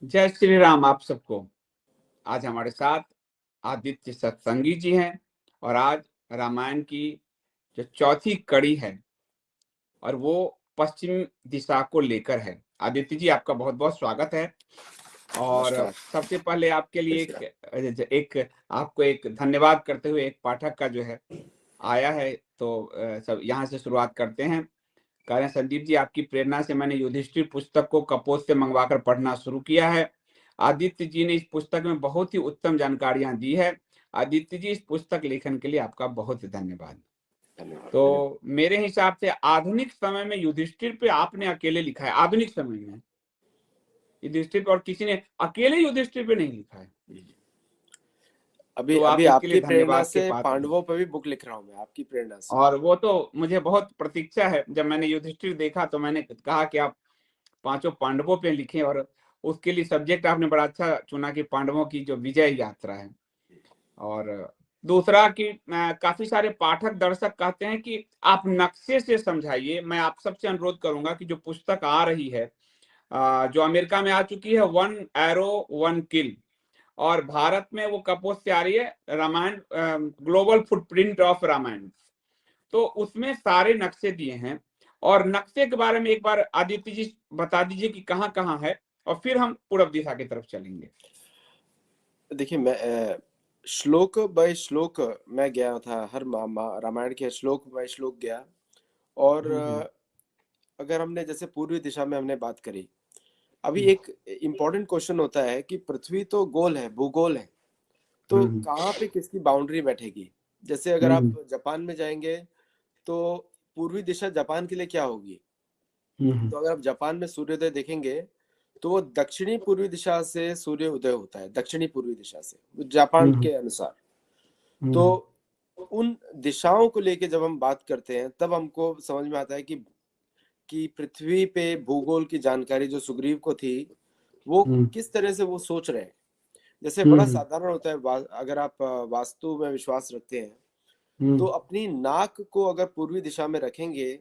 जय श्री राम आप सबको। आज हमारे साथ आदित्य सत्संगी जी हैं और आज रामायण की जो चौथी कड़ी है और वो पश्चिम दिशा को लेकर है। आदित्य जी आपका बहुत बहुत स्वागत है। और नमस्कार। सबसे पहले आपके लिए एक आपको एक धन्यवाद करते हुए एक पाठक का जो है आया है, तो सब यहाँ से शुरुआत करते हैं। कह रहे हैं, संदीप जी आपकी प्रेरणा से मैंने युधिष्ठिर पुस्तक को कपोत से मंगवाकर पढ़ना शुरू किया है। आदित्य जी ने इस पुस्तक में बहुत ही उत्तम जानकारियां दी है। आदित्य जी इस पुस्तक लेखन के लिए आपका बहुत धन्यवाद। तो मेरे हिसाब से आधुनिक समय में युधिष्ठिर पे आपने अकेले लिखा है। आधुनिक समय में युधिष्ठिर पे और किसी ने अकेले युधिष्ठिर पे नहीं लिखा है। अभी तो आप अभी इसके लिए आपकी प्रेरणा धन्यवाद के से पात्र हैं। पांडवों पर भी बुक लिख रहा हूँ मैं, आपकी प्रेरणा से। और वो तो मुझे बहुत प्रतीक्षा है। जब मैंने युधिष्ठिर देखा तो मैंने कहा कि आप पांचों पांडवों पे लिखे, और उसके लिए सब्जेक्ट आपने बड़ा अच्छा चुना कि पांडवों की जो विजय यात्रा है। और दूसरा कि काफी सारे पाठक दर्शक कहते हैं कि आप नक्शे से समझाइए। मैं आप सबसे अनुरोध करूंगा कि जो पुस्तक आ रही है, जो अमेरिका में आ चुकी है, 1 एरो 1 किल, और भारत में वो कपोत से आ रही है, Ramayana global footprint of Ramayana. तो उसमें सारे नक्शे दिए हैं, और नक्शे के बारे में एक बार आदित्य जी बता दीजिए कि कहाँ कहाँ है, और फिर हम पूर्व दिशा की तरफ चलेंगे। देखिए, मैं श्लोक बाय श्लोक मैं गया था, हर रामायण के श्लोक बाय श्लोक गया। और अगर हमने जैसे पूर्वी दिशा में हमने बात करी, अभी एक इम्पोर्टेंट क्वेश्चन होता है कि पृथ्वी तो गोल है, भूगोल है, तो कहाँ पे किसकी बाउंड्री बैठेगी। जैसे अगर आप जापान में जाएंगे तो पूर्वी दिशा जापान के लिए क्या होगी। तो अगर आप जापान में सूर्योदय देखेंगे तो वो दक्षिणी पूर्वी दिशा से सूर्य उदय होता है, दक्षिणी पूर्वी दिशा से, जापान के अनुसार। तो उन दिशाओं को लेके जब हम बात करते हैं तब हमको समझ में आता है कि पृथ्वी पे भूगोल की जानकारी जो सुग्रीव को थी, वो किस तरह से वो सोच रहे हैं। जैसे बड़ा साधारण होता है, अगर आप वास्तु में विश्वास रखते हैं तो अपनी नाक को अगर पूर्वी दिशा में रखेंगे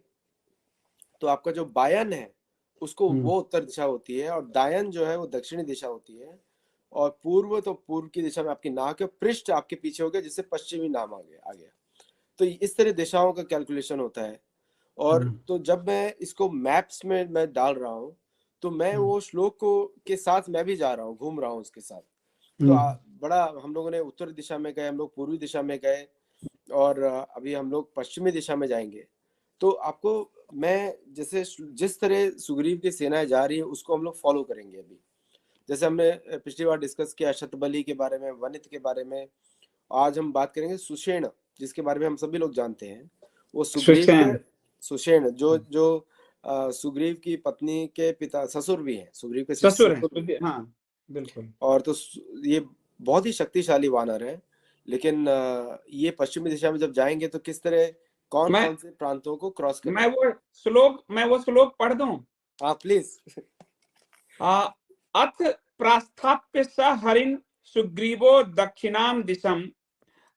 तो आपका जो बायन है उसको वो उत्तर दिशा होती है, और दायन जो है वो दक्षिणी दिशा होती है, और पूर्व तो पूर्व की दिशा में आपकी नाक है, पृष्ठ आपके पीछे हो गया, जिससे पश्चिमी नाम आ गया। तो इस तरह दिशाओं का कैलकुलेशन होता है। और तो जब मैं इसको मैप्स में मैं डाल रहा हूँ तो मैं वो श्लोक को के साथ मैं भी जा रहा हूँ, घूम रहा हूँ उसके साथ। तो बड़ा हम लोगों ने उत्तर दिशा में गए, हम लोग पूर्वी दिशा में गए, और अभी हम लोग पश्चिमी दिशा में जाएंगे। तो आपको मैं जैसे जिस तरह सुग्रीव की सेनाएं जा रही है उसको हम लोग फॉलो करेंगे। अभी जैसे हमने पिछली बार डिस्कस किया शतबली के बारे में, वनित के बारे में, आज हम बात करेंगे सुषेण, जिसके बारे में हम सभी लोग जानते हैं। वो सुग्रीव के सुषेण जो जो सुग्रीव की पत्नी के पिता, ससुर भी हैं, सुग्रीव के ससुर ससुर है। हाँ बिल्कुल। और तो ये बहुत ही शक्तिशाली वानर है। लेकिन ये पश्चिमी दिशा में जब जाएंगे तो किस तरह कौन कौन से प्रांतों को क्रॉस करेंगे। मैं वो श्लोक पढ़ दूं? हाँ प्लीज। अथ प्रास्थाप्य स हरिन सुग्रीवो दक्षिणाम दिशम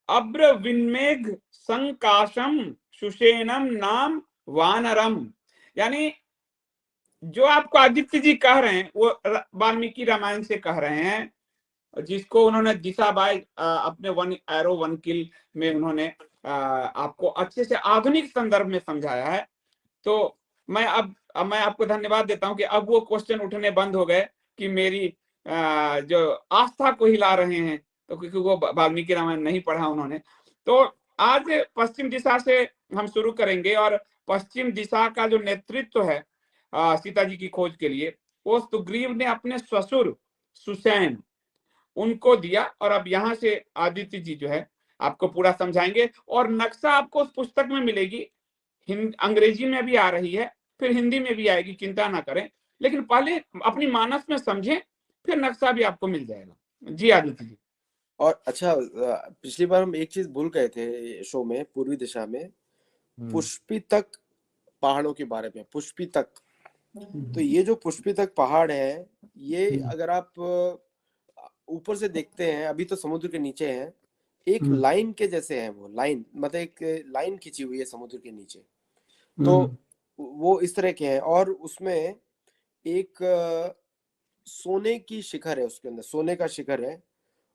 अब्रविन्मेघ संकाशम सुषेणम नाम वानरम। यानी जो आपको आदित्य जी कह रहे हैं वो वाल्मीकि रामायण से कह रहे हैं, जिसको उन्होंने दिशा बाय अपने 1 एरो 1 किल में उन्होंने आपको अच्छे से आधुनिक संदर्भ में समझाया है। तो मैं अब मैं आपको धन्यवाद देता हूं कि अब वो क्वेश्चन उठने बंद हो गए कि मेरी जो आस्था को हिला रहे हैं, तो क्योंकि वो वाल्मीकि रामायण नहीं पढ़ा उन्होंने। तो आज पश्चिम दिशा से हम शुरू करेंगे, और पश्चिम दिशा का जो नेतृत्व है सीता जी की खोज के लिए, वो सुग्रीव ने अपने ससुर सुसैन उनको दिया। और अब यहाँ से आदित्य जी जो है आपको पूरा समझाएंगे, और नक्शा आपको उस पुस्तक में मिलेगी, अंग्रेजी में भी आ रही है, फिर हिंदी में भी आएगी, चिंता ना करें। लेकिन पहले अपनी मानस में समझें, फिर नक्शा भी आपको मिल जाएगा। जी आदित्य जी। और अच्छा, पिछली बार हम एक चीज भूल गए थे शो में, पूर्वी दिशा में पुष्पितक पहाड़ों के बारे में। पुष्पितक, तो ये जो पुष्पितक पहाड़ है, ये अगर आप ऊपर से देखते हैं, अभी तो समुद्र के नीचे हैं, एक लाइन के जैसे हैं। वो लाइन मतलब एक लाइन खींची हुई है समुद्र के नीचे। तो वो इस तरह के हैं, और उसमें एक सोने की शिखर है, उसके अंदर सोने का शिखर है,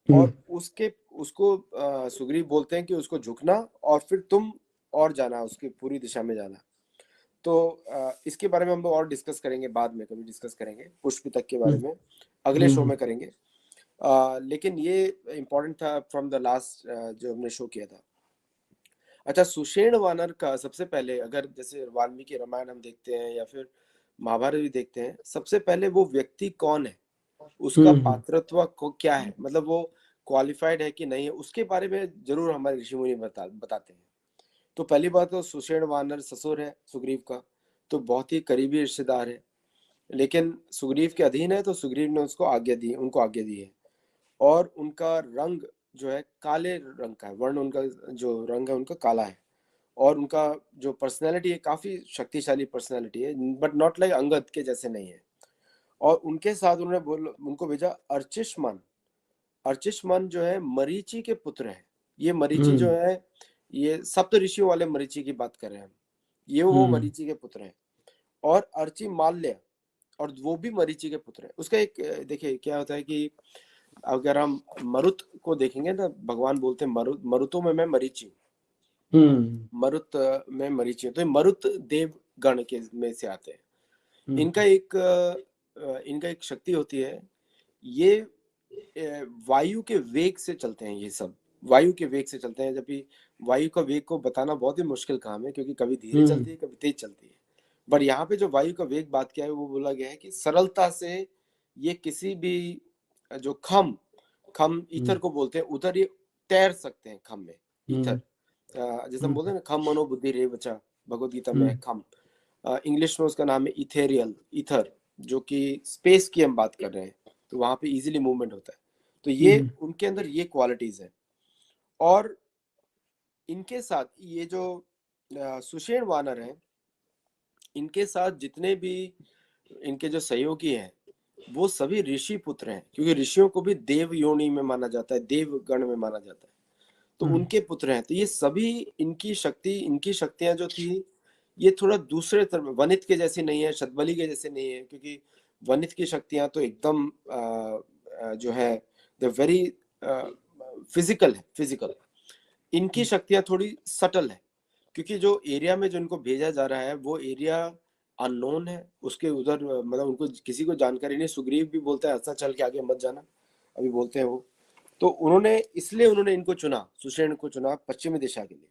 और उसको सुग्रीव बोलते हैं कि उसको झुकना और फिर तुम और जाना, उसकी पूरी दिशा में जाना। तो इसके बारे में हम लोग और डिस्कस करेंगे, बाद में कभी डिस्कस करेंगे पुष्प तक के बारे में, अगले शो में करेंगे। लेकिन ये इम्पोर्टेंट था फ्रॉम द लास्ट जो हमने शो किया था। अच्छा, सुषेण वानर का सबसे पहले, अगर जैसे वाल्मीकि रामायण हम देखते हैं या फिर महाभारत भी देखते हैं, सबसे पहले वो व्यक्ति कौन है, उसका पात्रत्व को क्या है, मतलब वो क्वालिफाइड है कि नहीं है, उसके बारे में जरूर हमारे ऋषि मुनि बताते हैं। तो पहली बात तो सुषेण वानर ससुर है सुग्रीव का, तो बहुत ही करीबी रिश्तेदार है, लेकिन सुग्रीव के अधीन है, तो सुग्रीव ने उसको आज्ञा दी, उनको आज्ञा दी है। और उनका रंग जो है काले रंग का है, वर्ण उनका जो रंग है उनका काला है, और उनका जो पर्सनैलिटी है काफी शक्तिशाली पर्सनैलिटी है, बट नॉट लाइक अंगद के जैसे नहीं है। और उनके साथ उन्होंने उनको भेजा अर्चिष्मान। अर्चिष्मान जो है मरीचि के पुत्र है। ये मरीचि जो है, ये सप्त ऋषियों वाले मरीचि की बात कर रहे हैं हम, ये वो मरीचि के पुत्र हैं। और अर्ची माल्य, और वो भी मरीचि के पुत्र है। उसका एक देखिए क्या होता है कि अगर हम मरुत को देखेंगे ना, भगवान बोलते हैं मरुतों में मैं मरीचि हूँ, मरुत में मरीचि हूँ, तो मरुत देव गण के में से आते हैं। इनका एक शक्ति होती है, ये वायु के वेग से चलते हैं, ये सब वायु के वेग से चलते हैं, जबकि वायु का वेग को बताना बहुत ही मुश्किल काम है, क्योंकि कभी धीरे चलती है कभी तेज चलती है। पर यहाँ पे जो वायु का वेग बात किया है, वो बोला गया है कि सरलता से ये किसी भी जो खम ईथर को बोलते हैं, उधर ये तैर सकते हैं, खम में ईथर, जैसे हम बोलते हैं ना खम मनो बुद्धि रे बचा, भगवत गीता में है खम, इंग्लिश में उसका नाम है इथेरियल, ईथर, जो कि स्पेस की हम बात कर रहे हैं, तो वहां पे इजीली मूवमेंट होता है। तो ये उनके अंदर ये क्वालिटीज है। और इनके साथ ये जो सुषेण वानर हैं, इनके साथ जितने भी इनके जो सहयोगी हैं, वो सभी ऋषि पुत्र हैं, क्योंकि ऋषियों को भी देव योनि में माना जाता है, देव गण में माना जाता है, तो उनके पुत्र हैं। तो ये सभी इनकी शक्तियां जो थी, ये थोड़ा दूसरे तरफ, वनित के जैसी नहीं है, शतबली के जैसे नहीं है, क्योंकि वनित की शक्तियां तो एकदम जो है द वेरी फिजिकल है, फिजिकल। इनकी शक्तियां थोड़ी सटल है, क्योंकि जो एरिया में जो इनको भेजा जा रहा है वो एरिया अननोन है, उसके उधर मतलब उनको किसी को जानकारी नहीं। सुग्रीव भी बोलता है ऐसा चल के आगे मत जाना, अभी बोलते हैं वो। तो इसलिए उन्होंने इनको चुना, सुषेण को चुना पश्चिमी दिशा के लिए।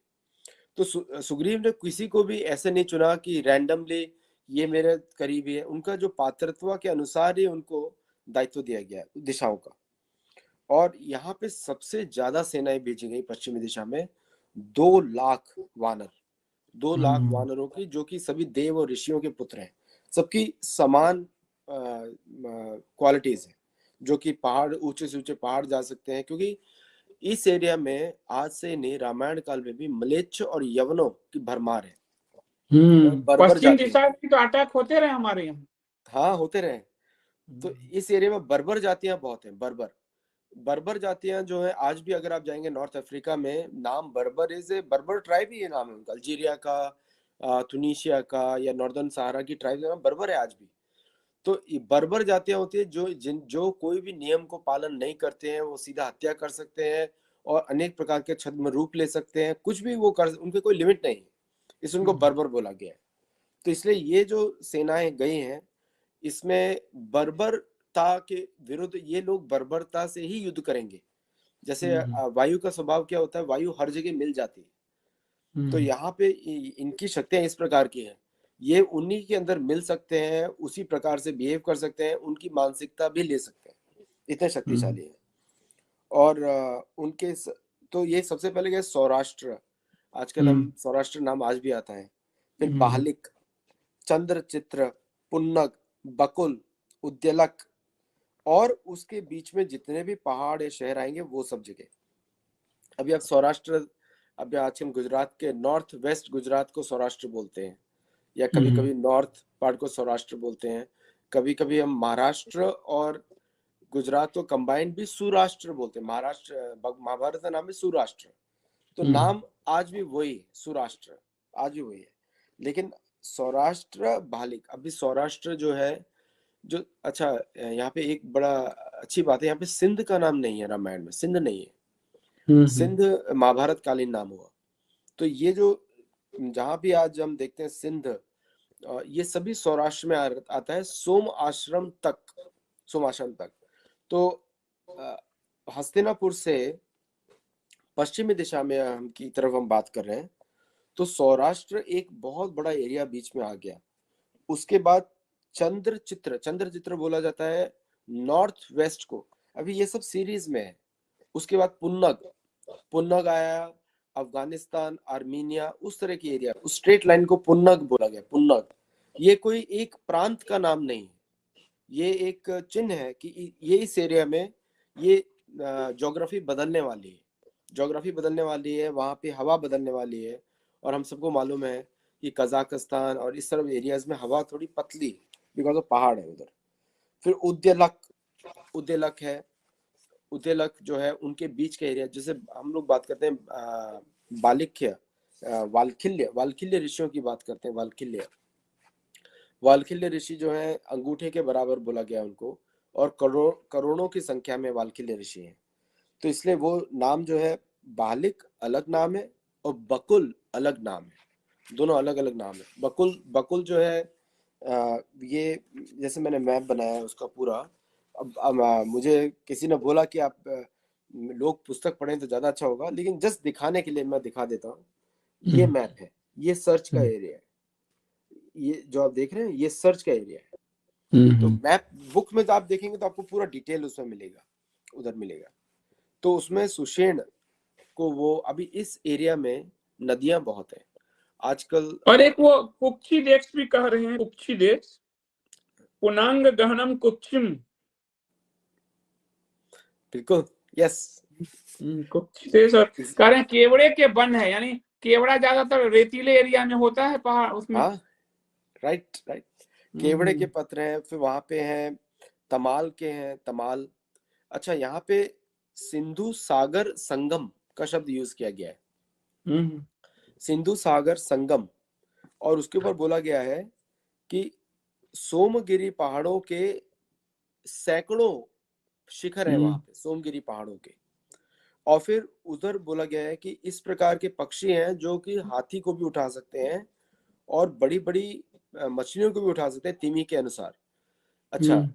तो सुग्रीव ने किसी को भी ऐसे नहीं चुना कि रैंडमली ये मेरे करीबी है, उनका जो पात्रत्व के अनुसार ही उनको दायित्व दिया गया है दिशाओं का। और यहाँ पे सबसे ज्यादा सेनाएं भेजी गई पश्चिमी दिशा में, 2 लाख वानर, 2 लाख वानरों की, जो कि सभी देव और ऋषियों के पुत्र हैं, सबकी समान क्वालिटीज है, जो कि पहाड़, ऊंचे से ऊंचे पहाड़ जा सकते हैं, क्योंकि इस एरिया में आज से नहीं, रामायण काल में भी म्लेच्छ और यवनों की भरमार है, बर्बर पश्चिम जाति दिशा में तो अटैक होते रहे हमारे यहाँ। हाँ होते रहे। तो इस एरिया में बर्बर जातियां बहुत हैं, बर्बर जातियां जो है, आज भी अगर आप जाएंगे नॉर्थ अफ्रीका में, नाम बर्बर बर्बर ट्राइब ही ये नाम है उनका, अल्जीरिया का, तुनिशिया का, या नॉर्दर्न सहारा की ट्राइब का नाम बर्बर है आज भी। तो बर्बर जातियां होती है जो कोई भी नियम को पालन नहीं करते हैं, वो सीधा हत्या कर सकते हैं और अनेक प्रकार के छद्म रूप ले सकते हैं, कुछ भी वो कर, उनके कोई लिमिट नहीं है, इसलिए उनको बर्बर बोला गया है। तो इसलिए ये जो सेनाएं गई हैं, इसमें बर्बरता के विरुद्ध ये लोग बर्बरता से ही युद्ध करेंगे। जैसे वायु का स्वभाव क्या होता है, वायु हर जगह मिल जाती है, तो यहाँ पे इनकी शक्तियां इस प्रकार की हैं, ये उन्हीं के अंदर मिल सकते हैं, उसी प्रकार से बिहेव कर सकते हैं, उनकी मानसिकता भी ले सकते हैं, इतने शक्तिशाली है। और तो ये सबसे पहले गए सौराष्ट्र, आजकल हम सौराष्ट्र नाम आज भी आता है। फिर बाहलिक, चंद्रचित्र, पुन्नग, बकुल, उद्यलक, और उसके बीच में जितने भी पहाड़ या शहर आएंगे वो सब जगह। अभी आप सौराष्ट्र, अभी आज हम गुजरात के नॉर्थ वेस्ट गुजरात को सौराष्ट्र बोलते हैं, या कभी कभी नॉर्थ पार्ट को सौराष्ट्र बोलते हैं, कभी कभी हम महाराष्ट्र और गुजरात को कंबाइंड भी सौराष्ट्र बोलते हैं। महाराष्ट्र, महाभारत का नाम है सौराष्ट्र, तो नाम आज भी वही, सौराष्ट्र आज भी वही है। लेकिन सौराष्ट्र बालिक, अभी सौराष्ट्र जो है जो अच्छा यहाँ पे एक बड़ा अच्छी बात है, यहाँ पे सिंध का नाम नहीं है रामायण में, सिंध नहीं है। सिंध महाभारत कालीन नाम हुआ। तो ये जो जहां भी आज हम देखते हैं सिंध, ये सभी सौराष्ट्र में आता है, सोम आश्रम तक, सोम आश्रम तक। तो हस्तिनापुर से पश्चिमी दिशा में हम की तरफ हम बात कर रहे हैं, तो सौराष्ट्र एक बहुत बड़ा एरिया बीच में आ गया। उसके बाद चंद्रचित्र बोला जाता है नॉर्थ वेस्ट को, अभी ये सब सीरीज में है। उसके बाद पुन्नग आया, अफगानिस्तान, आर्मीनिया, उस तरह की एरिया, उस स्ट्रेट लाइन को पुन्नग बोला गया। पुन्नग ये कोई एक प्रांत का नाम नहीं है, ये एक चिन्ह है कि ये इस एरिया में ये ज्योग्राफी बदलने वाली है, ज्योग्राफी बदलने वाली है, वहां पे हवा बदलने वाली है। और हम सबको मालूम है कि कजाकिस्तान और इस तरह एरियाज में हवा थोड़ी पतली बिकॉज ऑफ पहाड़ है उधर। फिर उद्यलक है, उद्यलक जो है उनके बीच का एरिया, जैसे हम लोग बात करते हैं बालिख्य, वाल्खिल्य ऋषियों की बात करते हैं। वाल्खिल्य ऋषि जो है अंगूठे के बराबर बोला गया उनको, और करोड़ों की संख्या में वाल्खिल्य ऋषि हैं। तो इसलिए वो नाम जो है, बालिक अलग नाम है और बकुल अलग नाम है, दोनों अलग अलग नाम है। बकुल जो है ये जैसे मैंने मैप बनाया है उसका पूरा। अब मुझे किसी ने बोला कि आप लोग पुस्तक पढ़ें तो ज्यादा अच्छा होगा, लेकिन जस्ट दिखाने के लिए मैं दिखा देता हूँ। ये मैप है, ये सर्च का एरिया है, ये जो आप देख रहे हैं ये सर्च का एरिया है। तो मैप बुक में तो आप देखेंगे तो आपको पूरा डिटेल उसमें मिलेगा, उधर मिलेगा। तो उसमें सुषेण को वो अभी इस एरिया में नदियां बहुत है आजकल। और एक वो कुक्षी देश भी कह रहे हैं, कुक्षी देश, पुनांग गहनम कुक्षिम। बिल्कुल, यस। कुक्षी देश, और कह रहे हैं केवड़े के वन है, यानी केवड़ा ज्यादातर रेतीले एरिया में होता है पहाड़ उसमें। हाँ, राइट। केवड़े के पत्र हैं, फिर वहां पे हैं तमाल के हैं, तमाल। अच्छा, यहाँ पे सिंधु सागर संगम का शब्द यूज किया गया है, सिंधु सागर संगम। और उसके ऊपर बोला गया है कि सोमगिरी पहाड़ों के सैकड़ों शिखर है वहां पे, सोमगिरी पहाड़ों के। और फिर उधर बोला गया है कि इस प्रकार के पक्षी हैं जो कि हाथी को भी उठा सकते हैं और बड़ी बड़ी मछलियों को भी उठा सकते हैं, तिमी के अनुसार। अच्छा,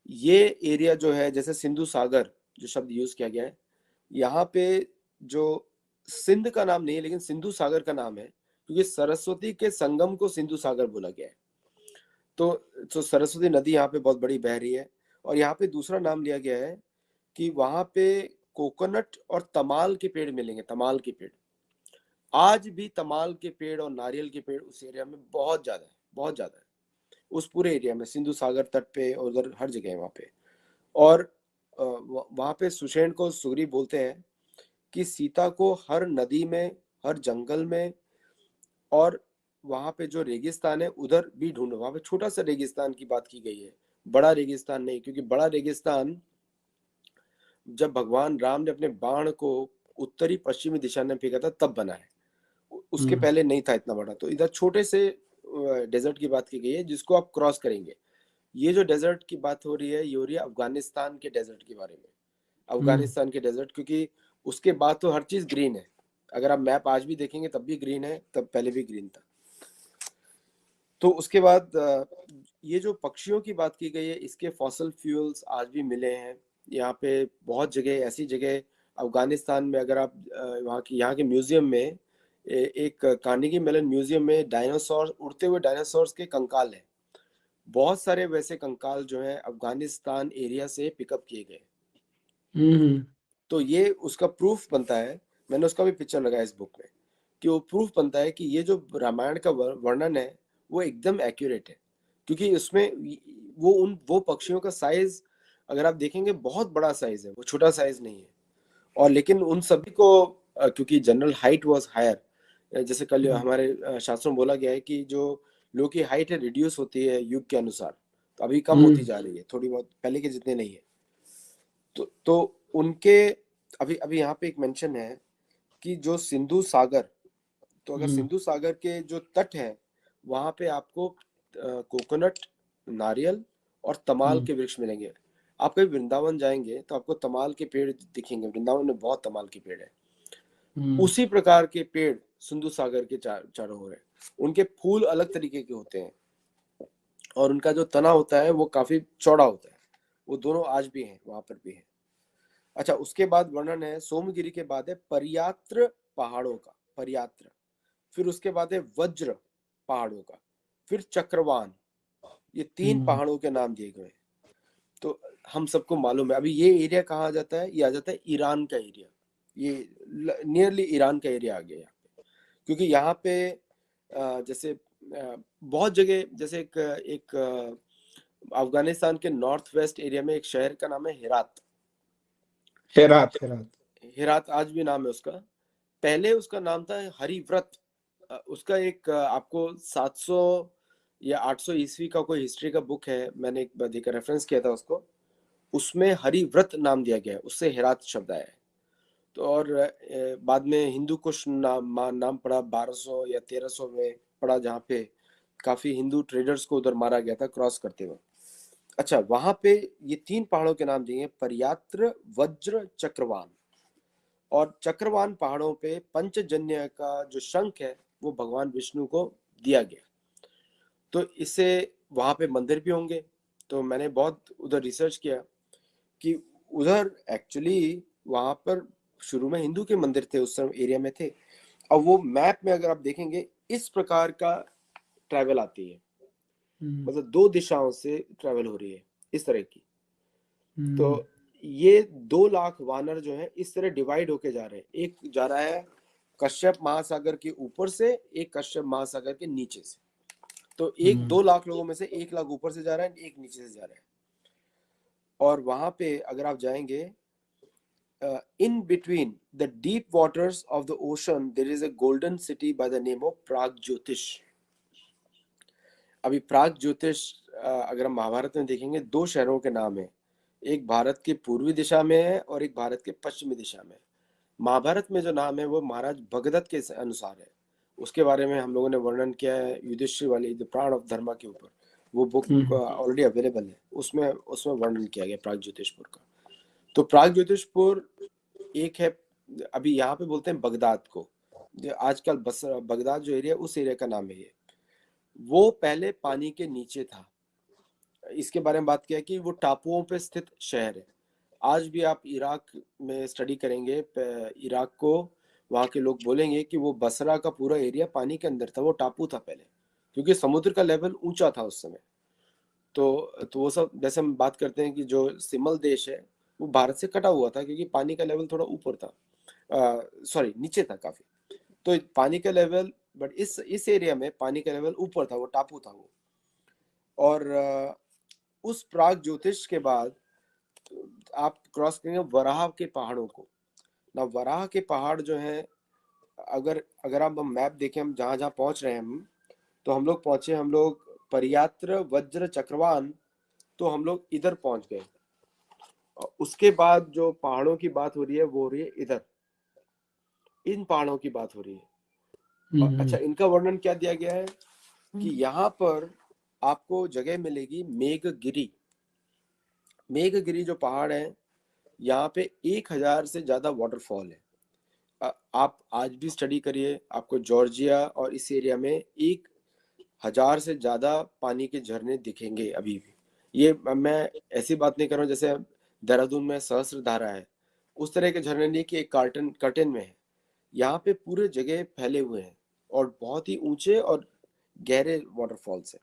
ये एरिया जो है, जैसे सिंधु सागर जो शब्द यूज किया गया है, यहाँ पे जो सिंध का नाम नहीं है लेकिन सिंधु सागर का नाम है, क्योंकि सरस्वती के संगम को सिंधु सागर बोला गया है। तो सरस्वती नदी यहाँ पे बहुत बड़ी बह रही है। और यहाँ पे दूसरा नाम लिया गया है कि वहां पे कोकोनट और तमाल के पेड़ मिलेंगे, तमाल के पेड़। आज भी तमाल के पेड़ और नारियल के पेड़ उस एरिया में बहुत ज्यादा है, बहुत ज्यादा है, उस पूरे एरिया में, सिंधु सागर तट पे और उधर हर जगह है वहां पे। और वहां पे सुषेण को सुग्री बोलते हैं कि सीता को हर नदी में, हर जंगल में, और वहां पे जो रेगिस्तान है उधर भी ढूंढो। वहां पे छोटा सा रेगिस्तान की बात की गई है, बड़ा रेगिस्तान नहीं, क्योंकि बड़ा रेगिस्तान जब भगवान राम ने अपने बाण को उत्तरी पश्चिमी दिशा में फेंका था तब बना है, उसके पहले नहीं था इतना बड़ा। तो इधर छोटे से डेजर्ट की बात की गई है जिसको आप क्रॉस करेंगे। ये जो डेजर्ट की बात हो रही है, ये हो रही है अफगानिस्तान के डेजर्ट के बारे में, अफगानिस्तान के डेजर्ट, क्योंकि उसके बाद तो हर चीज ग्रीन है। अगर आप मैप आज भी देखेंगे तब भी ग्रीन है, तब पहले भी ग्रीन था। तो उसके बाद ये जो पक्षियों की बात की गई है, इसके फॉसल फ्यूल्स आज भी मिले हैं यहाँ पे बहुत जगह। ऐसी जगह अफगानिस्तान में, अगर आप वहाँ की, यहाँ के म्यूजियम में, एक कार्नेगी मेलन म्यूजियम में डायनासोर, उड़ते हुए डायनासोर्स के कंकाल है। बहुत सारे वैसे कंकाल जो है अफगानिस्तान एरिया से पिकअप किए गए। तो ये उसका प्रूफ बनता है, मैंने उसका भी पिक्चर लगाया इस बुक में, कि वो प्रूफ बनता है कि ये जो रामायण का वर्णन है वो एकदम एक्यूरेट है। क्योंकि उसमें वो पक्षियों का साइज अगर आप देखेंगे बहुत बड़ा साइज है, वो छोटा साइज नहीं है। और लेकिन उन सभी को क्योंकि जनरल हाइट वाज हायर, जैसे कल हमारे शास्त्रों में बोला गया है कि जो लोग की हाइट है रिड्यूस होती है युग के अनुसार, तो अभी कम होती जा रही है, थोड़ी बहुत, पहले के जितने नहीं है। तो उनके अभी अभी यहाँ पे एक मेंशन है कि जो सिंधु सागर, तो अगर सिंधु सागर के जो तट है वहां पे आपको कोकोनट, नारियल और तमाल के वृक्ष मिलेंगे। आप कभी वृंदावन जाएंगे तो आपको तमाल के पेड़ दिखेंगे, वृंदावन में बहुत तमाल के पेड़ है। उसी प्रकार के पेड़ सिंधु सागर के चारों ओर है। उनके फूल अलग तरीके के होते हैं और उनका जो तना होता है वो काफी चौड़ा होता है। वो दोनों आज भी हैं, वहां पर भी है। अच्छा, उसके बाद वर्णन है सोमगिरी के बाद है पर्यात्र पहाड़ों का, पर्यात्र। फिर उसके बाद है वज्र पहाड़ों का, फिर चक्रवान। ये 3 पहाड़ों के नाम दिए गए। तो हम सबको मालूम है अभी ये एरिया कहाँ आ जाता है, ये आ जाता है ईरान का एरिया। ये नियरली ईरान का एरिया आ गया यहाँ पे, क्योंकि यहाँ पे जैसे बहुत जगह, जैसे एक अफगानिस्तान के नॉर्थ वेस्ट एरिया में एक शहर का नाम है हेरात। हेरात, हेरात। हेरात आज भी नाम है उसका। पहले उसका नाम था हरिव्रत। उसका एक आपको 700 या 800 ईस्वी का कोई हिस्ट्री का बुक है, मैंने एक बार देखकर रेफरेंस किया था उसको, उसमें हरिव्रत नाम दिया गया है, उससे हेरात शब्द आया है। तो और बाद में हिंदू कुश नाम पड़ा 1200 या 1300 में पड़ा, जहाँ पे काफी हिंदू ट्रेडर्स को उधर मारा गया था क्रॉस करते हुए। अच्छा, वहां पे ये 3 पहाड़ों के नाम दिए हैं, पर्यात्र, वज्र, चक्रवान। और चक्रवान पहाड़ों पे पंचजन्य का जो शंख है वो भगवान विष्णु को दिया गया। तो इससे वहां पे मंदिर भी होंगे। तो मैंने बहुत उधर रिसर्च किया कि उधर एक्चुअली वहां पर शुरू में हिंदू के मंदिर थे, उस समय एरिया में थे। अब वो मैप में अगर आप देखेंगे इस प्रकार का ट्रैवल आती है, मतलब 2 दिशाओं से ट्रैवल हो रही है इस तरह की। तो ये 2 लाख वानर जो है इस तरह डिवाइड होके जा रहे हैं। एक जा रहा है कश्यप महासागर के ऊपर से, एक कश्यप महासागर के नीचे से। तो 2 लाख लोगों में से 1 लाख ऊपर से जा रहा है, एक नीचे से जा रहा है। और वहां पे अगर आप जाएंगे, in between the deep waters of the ocean there is a golden city by the name of Pragjyotish. अभी प्रागज्योतिष अगर हम महाभारत में देखेंगे 2 शहरों के नाम है, एक भारत के पूर्वी दिशा में है और एक भारत के पश्चिमी दिशा में। महाभारत में जो नाम है वो महाराज भगदत्त के अनुसार है। उसके बारे में हम लोगों ने वर्णन किया है युधिष्ठिर वाली द प्राण ऑफ धर्मा के ऊपर, वो बुक ऑलरेडी अवेलेबल है, उसमें वर्णन किया गया प्रागज्योतिषपुर का। तो प्रागज्योतिषपुर एक है, अभी यहाँ पे बोलते हैं बगदाद को, आजकल बगदाद जो एरिया उस एरिया का नाम है ये। वो पहले पानी के नीचे था। इसके बारे में बात किया कि वो टापुओं पे स्थित शहर है। आज भी आप इराक में स्टडी करेंगे इराक को, वहाँ के लोग बोलेंगे कि वो बसरा का पूरा एरिया पानी के अंदर था, वो टापू था पहले, क्योंकि समुद्र का लेवल ऊंचा था उस समय। तो वो सब, जैसे हम बात करते हैं कि जो सिमल देश है वो भारत से कटा हुआ था क्योंकि पानी का लेवल थोड़ा ऊपर था, सॉरी नीचे था काफी। तो पानी का लेवल, बट इस एरिया में पानी का लेवल ऊपर था, वो टापू था वो। और उस प्रागज्योतिष के बाद आप क्रॉस करेंगे वराह के पहाड़ों को ना। वराह के पहाड़ जो है, अगर आप मैप देखें, हम जहाँ जहाँ पहुंच रहे हैं हम, तो हम लोग पहुंचे, हम लोग पर्यात्र, वज्र, चक्रवान, तो हम लोग इधर पहुंच गए। उसके बाद जो पहाड़ों की बात हो रही है वो हो रही है इधर, इन पहाड़ों की बात हो रही है। अच्छा, इनका वर्णन क्या दिया गया है कि यहाँ पर आपको जगह मिलेगी मेघगिरी। मेघगिरी जो पहाड़ है, यहाँ पे 1000 से ज्यादा वाटरफॉल है। आप आज भी स्टडी करिए, आपको जॉर्जिया और इस एरिया में 1000 से ज्यादा पानी के झरने दिखेंगे अभी भी। ये मैं ऐसी बात नहीं कर रहा हूँ जैसे देहरादून में सहस्त्रधारा है, उस तरह के झरने नहीं कि एक कर्टन में है। यहाँ पे पूरे जगह फैले हुए हैं और बहुत ही ऊंचे और गहरे वाटरफॉल्स है।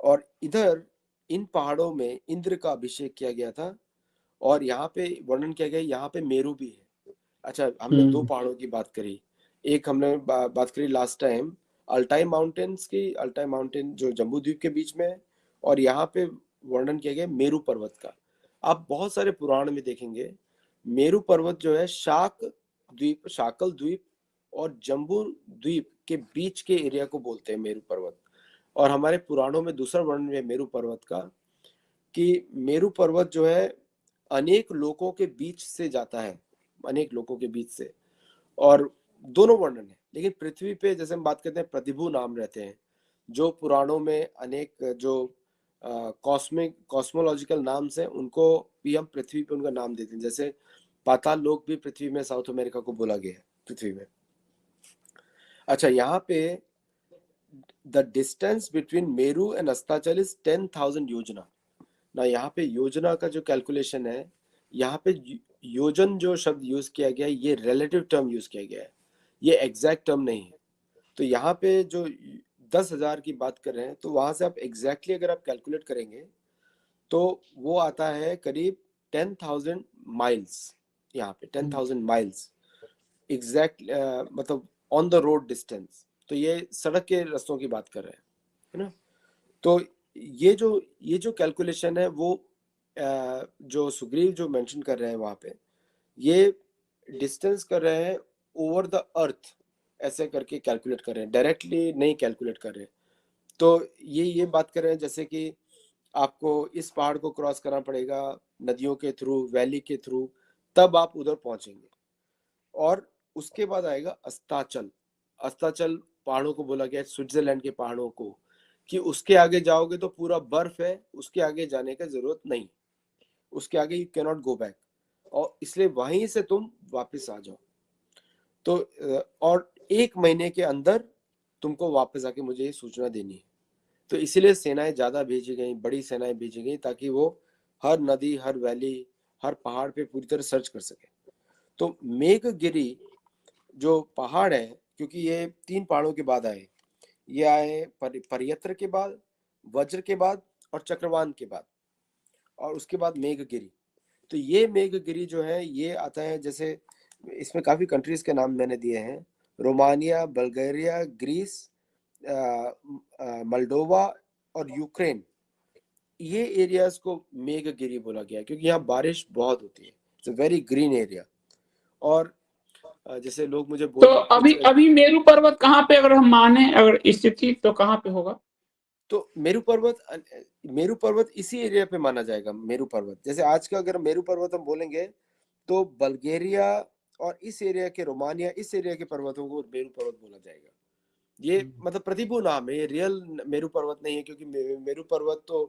और इधर इन पहाड़ों में इंद्र का अभिषेक किया गया था और यहाँ पे वर्णन किया गया, यहाँ पे मेरू भी है। अच्छा, हमने 2 पहाड़ों की बात करी। एक हमने बात करी लास्ट टाइम अल्टाई माउंटेन्स की, अल्टाई माउंटेन जो जम्बू द्वीप के बीच में है, और यहाँ पे वर्णन किया गया मेरू पर्वत का। आप बहुत सारे पुराण में देखेंगे मेरू पर्वत जो है शाक द्वीप, शाकल द्वीप और जम्बू द्वीप के बीच के एरिया को बोलते हैं मेरू पर्वत। और हमारे पुराणों में दूसरा वर्णन है मेरू पर्वत का कि मेरू पर्वत जो है अनेक लोकों के बीच से जाता है, अनेक लोकों के बीच से। और दोनों वर्णन है, लेकिन पृथ्वी पे जैसे हम बात करते हैं प्रतिभु नाम रहते हैं, जो पुराणों में अनेक जो कॉस्मोलॉजिकल नाम से उनको भी हम पृथ्वी पे उनका नाम देते हैं। जैसे पाताल लोक भी पृथ्वी में साउथ अमेरिका को बोला गया है पृथ्वी में। अच्छा, यहाँ पे the distance between Meru and अस्ताचल is 10,000 योजना ना। यहाँ पे योजना का जो कैलकुलेशन है, यहाँ पे योजन जो शब्द यूज किया गया है, ये रिलेटिव टर्म यूज किया गया है, ये एग्जैक्ट टर्म नहीं है। तो यहाँ पे जो 10,000 की बात कर रहे हैं, तो वहां से आप एग्जैक्टली अगर आप कैलकुलेट करेंगे तो वो आता है करीब 10,000 माइल्स। यहाँ पे 10,000 माइल्स एग्जैक्ट, मतलब ऑन द रोड डिस्टेंस। तो ये सड़क के रास्तों की बात कर रहे हैं, है ना। तो ये जो कैलकुलेशन है वो जो सुग्रीव जो मेंशन कर रहे हैं वहां पे, ये डिस्टेंस कर रहे हैं ओवर द अर्थ, ऐसे करके कैलकुलेट कर रहे हैं, डायरेक्टली नहीं कैलकुलेट कर रहे हैं। तो ये बात कर रहे हैं जैसे कि आपको इस पहाड़ को क्रॉस करना पड़ेगा नदियों के थ्रू, वैली के थ्रू, तब आप उधर पहुंचेंगे। और उसके बाद आएगा अस्ताचल। अस्ताचल पहाड़ों को बोला गया है, स्विट्जरलैंड के पहाड़ों को, कि उसके आगे जाओगे तो पूरा बर्फ है, उसके आगे जाने का जरूरत नहीं, उसके आगे you can not go back, और इसलिए वहीं से तुम वापस आ जाओ। तो और 1 महीने के अंदर तुमको वापस आके मुझे ये सूचना देनी है। तो इसीलिए सेनाएं ज्यादा भेजी गई, बड़ी सेनाएं भेजी गई, ताकि वो हर नदी, हर वैली, हर पहाड़ पे पूरी तरह सर्च कर सके। तो मेघगिरी जो पहाड़ है, क्योंकि ये 3 पहाड़ों के बाद आए, ये आए परियत्र के बाद, वज्र के बाद और चक्रवान के बाद, और उसके बाद मेघगिरी। तो ये मेघगिरी जो है ये आता है, जैसे इसमें काफी कंट्रीज के नाम मैंने दिए हैं, रोमानिया, बल्गारिया, ग्रीस, मोल्डोवा और यूक्रेन। ये एरियाज को मेघगिरी बोला गया है क्योंकि यहाँ बारिश बहुत होती है। It's a very green area. और जैसे लोग मुझे तो अभी मेरू पर्वत कहाँ पे, अगर हम माने अगर स्थिति, तो कहाँ पे होगा? तो मेरू पर्वत इसी एरिया पे माना जाएगा। मेरू पर्वत जैसे आज का अगर मेरू पर्वत हम बोलेंगे तो बल्गेरिया और इस एरिया के, रोमानिया, इस एरिया के पर्वतों को मेरू पर्वत बोला जाएगा। ये मतलब प्रतिभू नाम है, ये रियल मेरू पर्वत नहीं है, क्योंकि मेरू पर्वत तो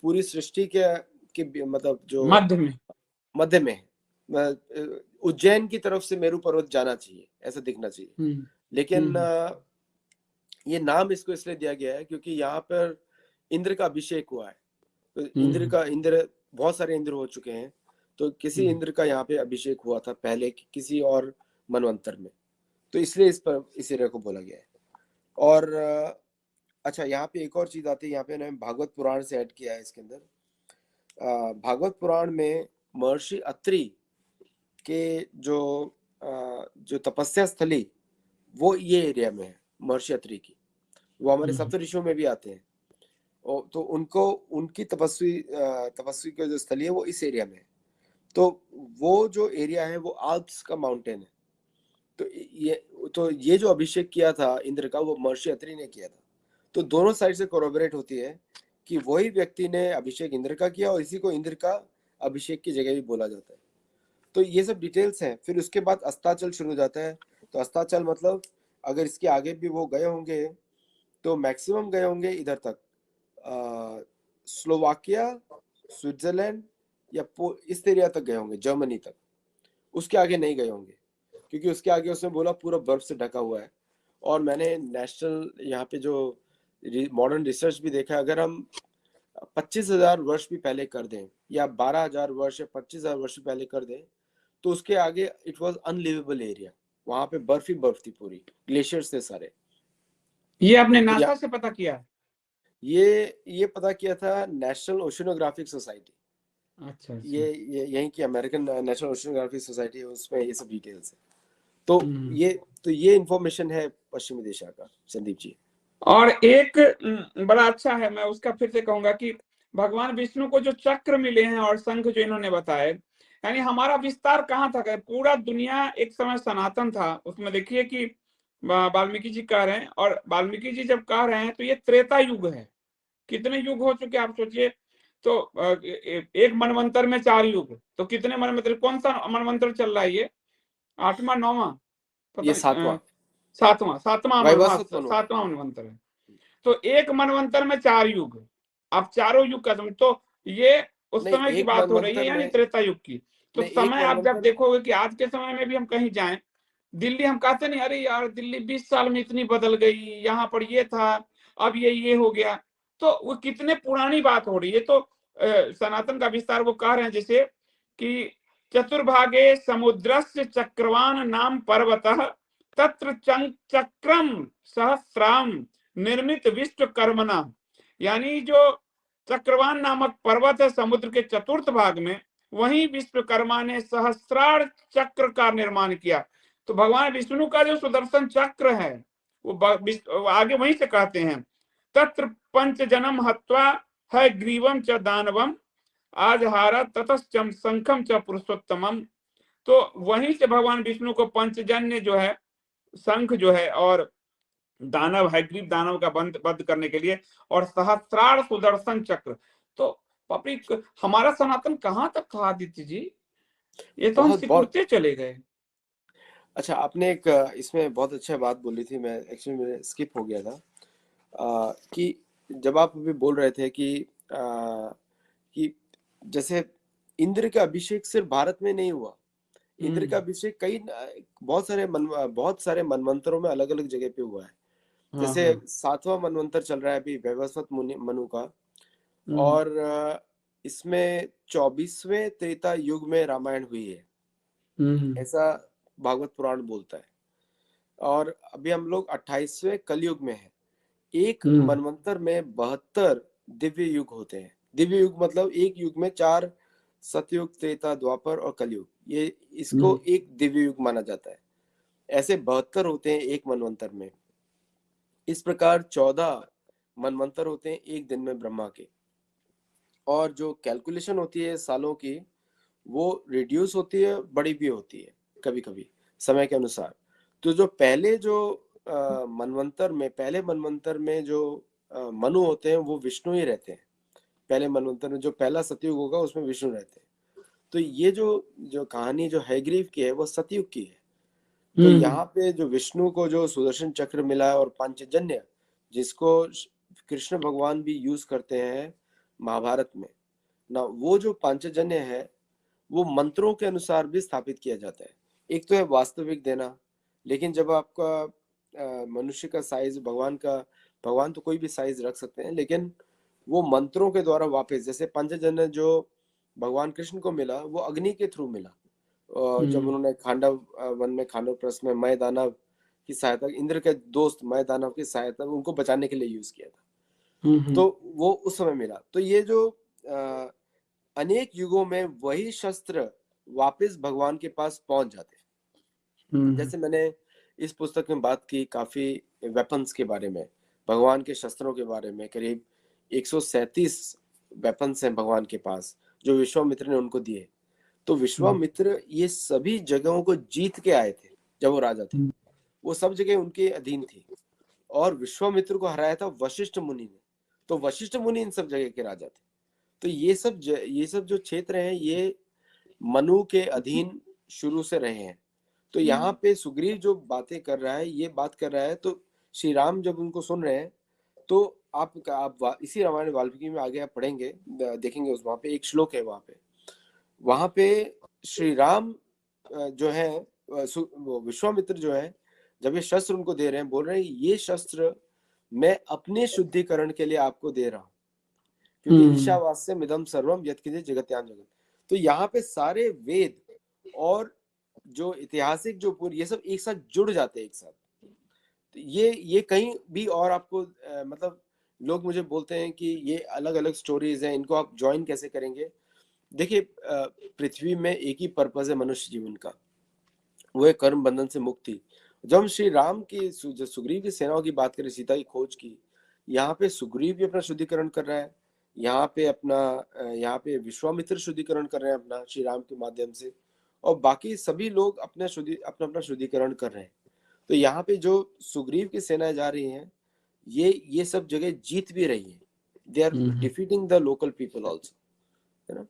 पूरी सृष्टि के मतलब जो मध्य में है। उज्जैन की तरफ से मेरू पर्वत जाना चाहिए, ऐसा दिखना चाहिए। लेकिन ये नाम इसको इसलिए दिया गया है क्योंकि यहाँ पर इंद्र का अभिषेक हुआ है। तो इंद्र बहुत सारे इंद्र हो चुके हैं, तो किसी इंद्र का यहाँ पे अभिषेक हुआ था पहले किसी और मनवंतर में, तो इसलिए इस एरिया को बोला गया है। और अच्छा, यहाँ पे एक और चीज आती है, यहाँ पे ना भागवत पुराण से ऐड किया है इसके अंदर। भागवत पुराण में महर्षि अत्रि के जो तपस्या स्थली, वो ये एरिया में है। महर्षि अत्रि की, वो हमारे सप्तऋषियों में भी आते हैं। तो उनकी तपस्वी के जो स्थली है वो इस एरिया में है। तो वो जो एरिया है वो आल्प्स का माउंटेन है। तो ये जो अभिषेक किया था इंद्र का, वो महर्षि अत्रि ने किया था। तो दोनों साइड से कोरोबरेट होती है कि वही व्यक्ति ने अभिषेक इंद्र का किया, और इसी को इंद्र का अभिषेक की जगह भी बोला जाता है। तो ये सब डिटेल्स हैं। फिर उसके बाद अस्ताचल शुरू हो जाता है। तो अस्ताचल मतलब अगर इसके आगे भी वो गए होंगे तो मैक्सिमम गए होंगे इधर तक, स्लोवाकिया, स्विट्जरलैंड या इस एरिया तक गए होंगे, जर्मनी तक। उसके आगे नहीं गए होंगे क्योंकि उसके आगे उसने बोला पूरा बर्फ से ढका हुआ है। और मैंने नेशनल यहाँ पे जो मॉडर्न रिसर्च भी देखा, अगर हम 25,000 वर्ष भी पहले कर दें या 12,000 वर्ष या 25,000 वर्ष पहले कर दें, तो उसके आगे इट वाज अनलिवेबल एरिया। वहां पे बर्फ ही बर्फ थी, पूरी ग्लेशियर्स थे सारे। ये आपने नासा से पता किया? ये पता किया था नेशनल ओशिनोग्राफिक सोसाइटी। अच्छा। ये यहीं की अमेरिकन नेशनल ओशिनोग्राफिक सोसाइटी है, उसमें ये सब डिटेल्स है। तो ये इंफॉर्मेशन है पश्चिमी दिशा का, संदीप जी। और एक बड़ा अच्छा है, मैं उसका फिर से कहूंगा कि भगवान विष्णु को जो चक्र मिले हैं और शंख जो इन्होंने बताए, यानी हमारा विस्तार कहाँ था? पूरा दुनिया एक समय सनातन था। उसमें देखिए कि वाल्मीकि जी कह रहे हैं, और वाल्मीकि जी जब कह रहे हैं तो ये त्रेता युग है। कितने युग हो चुके आप सोचिए। तो एक मनवंतर में 4 युग, तो कितने मनवंतर, कौन सा मनवंतर चल रहा है? ये 8वां 9वां, ये 7वां सातवां मनवंतर है। तो एक मनवंतर में 4 युग, आप चारों युग का समय, तो ये उस नहीं, समय की एक बात हो रही है, मनवंतर यानी में, त्रेता युग की। तो नहीं एक समय आप जब मनवंतर, देखोगे कि आज के समय में भी हम कहीं जाएं, दिल्ली हम कहते नहीं अरे यार दिल्ली 20 साल में इतनी बदल गई, यहाँ पर ये था, अब ये हो गया। तो वो कितने पुरानी बात हो रही है। तो सनातन का विस्तार वो कह रहे हैं जैसे कि चतुर्भागे समुद्रस्य चक्रवान नाम पर्वतः तत्र चक्रम सहस्राम निर्मित विश्वकर्मणा। यानी जो चक्रवान नामक पर्वत है समुद्र के चतुर्थ भाग में, वहीं विश्वकर्मा ने सहस्रार चक्र का निर्माण किया। तो भगवान विष्णु का जो सुदर्शन चक्र है वो आगे वहीं से कहते हैं, तत्र पंच जन्म हत्वा है ग्रीवम च दानवम आज हारा ततश्चम शंखम च पुरुषोत्तमम। तो वहीं से भगवान विष्णु को पंचजन्य जो है, शंख जो है, और दानव है ग्रीव दानव का बंद करने के लिए, और सहस्रार सुदर्शन चक्र। तो पापी हमारा सनातन कहाँ तक था आदित्य जी, ये तो हम बहुत बहुत सिकुड़ते चले गए। अच्छा। आपने एक इसमें बहुत अच्छा बात बोली थी, मैं एक्चुअली मेरे स्किप हो गया था, कि जब आप अभी बोल रहे थे कि जैसे इंद्र का अभिषेक सिर्फ भारत में नहीं हुआ, इंद्र का अभिषेक बहुत सारे मनवंतरों में अलग अलग जगह पे हुआ है। हाँ जैसे हाँ। 7वां मनवंतर चल रहा है अभी वैवस्वत मनु का, हम्म और इसमें 24वें त्रेता युग में रामायण हुई है, हम्म ऐसा भागवत पुराण बोलता है। और अभी हम लोग 28वें कलयुग में है। एक हम्म मनवंतर में 72 दिव्य युग होते हैं। दिव्य युग मतलब एक युग में 4 सतयुग, त्रेता, द्वापर और कलयुग, ये इसको हम्म एक दिव्य युग माना जाता है। ऐसे 72 होते हैं एक मनवंतर में। इस प्रकार 14 मनवंतर होते हैं एक दिन में ब्रह्मा के। और जो कैलकुलेशन होती है सालों की, वो रिड्यूस होती है, बड़ी भी होती है कभी कभी समय के अनुसार। तो जो पहले मनवंतर में जो मनु होते हैं वो विष्णु ही रहते हैं। पहले मनवंतर में जो पहला सतयुग होगा उसमें विष्णु रहते हैं। तो ये जो जो कहानी जो हैग्रीव की है वो सतयुग की है। तो हम्म यहाँ पे जो विष्णु को जो सुदर्शन चक्र मिला है और पांचजन्य, जिसको कृष्ण भगवान भी यूज करते हैं महाभारत में ना, वो जो पांचजन्य है वो मंत्रों के अनुसार भी स्थापित किया जाता है। एक तो है वास्तविक देना, लेकिन जब आपका मनुष्य का साइज भगवान तो कोई भी साइज रख सकते हैं, लेकिन वो मंत्रों के द्वारा वापस, जैसे पंचजन्य जो भगवान कृष्ण को मिला वो अग्नि के थ्रू मिला। जब उन्होंने खांडव वन में, खांडव प्रस्थ में मय दानव की सहायता, इंद्र के दोस्त मय दानव की सहायता, उनको बचाने के लिए यूज किया था। हम्म तो वो उस समय मिला। तो ये जो अनेक युगों में वही शस्त्र वापस भगवान के पास पहुंच जाते हैं। जैसे मैंने इस पुस्तक में बात की काफी वेपन्स के बारे में, भगवान के शस्त्रों के बारे में। करीब 137 वेपन्स हैं भगवान के पास जो विश्वामित्र ने उनको दिए। तो विश्वामित्र ये सभी जगहों को जीत के आए थे। जब वो राजा थे वो सब जगह उनके अधीन थी, और विश्वामित्र को हराया था वशिष्ठ मुनि ने। तो वशिष्ठ मुनि इन सब जगह के राजा थे। तो ये सब जो क्षेत्र हैं ये मनु के अधीन शुरू से रहे हैं। तो यहाँ पे सुग्रीव जो बातें कर रहा है, ये बात कर रहा है, तो श्री राम जब उनको सुन रहे हैं, तो इसी रामायण वाल्मीकि में आगे आप पढ़ेंगे, देखेंगे उस वहां पे एक श्लोक है, वहां पे श्री राम जो है वो विश्वामित्र जो है, जब ये शस्त्र उनको दे रहे हैं, बोल रहे हैं ये शस्त्र मैं अपने शुद्धिकरण के लिए आपको दे रहा हूं, क्योंकि ईशावास्य मिदम सर्वम यत्किंचित जगत्याम जगत। तो यहाँ पे सारे वेद और जो ऐतिहासिक जो पूरी ये सब एक साथ जुड़ जाते हैं एक साथ। तो ये कहीं भी और आपको मतलब लोग मुझे बोलते हैं कि ये अलग अलग स्टोरीज हैं, इनको आप ज्वाइन कैसे करेंगे। देखिए पृथ्वी में एक ही पर्पज है मनुष्य जीवन का, वो है कर्म बंधन से मुक्ति। जब हम श्री राम की सुग्रीव की सेनाओं की बात करें, सीता की खोज की, यहाँ पे सुग्रीव भी अपना शुद्धिकरण कर रहा है, यहाँ पे विश्वामित्र शुद्धिकरण कर रहे हैं अपना श्री राम के माध्यम से, और बाकी सभी लोग अपना अपना शुद्धिकरण कर रहे हैं। तो यहाँ पे जो सुग्रीव की सेनाएं जा रही हैं, ये सब जगह जीत भी रही है। They are defeating the local people also, है ना।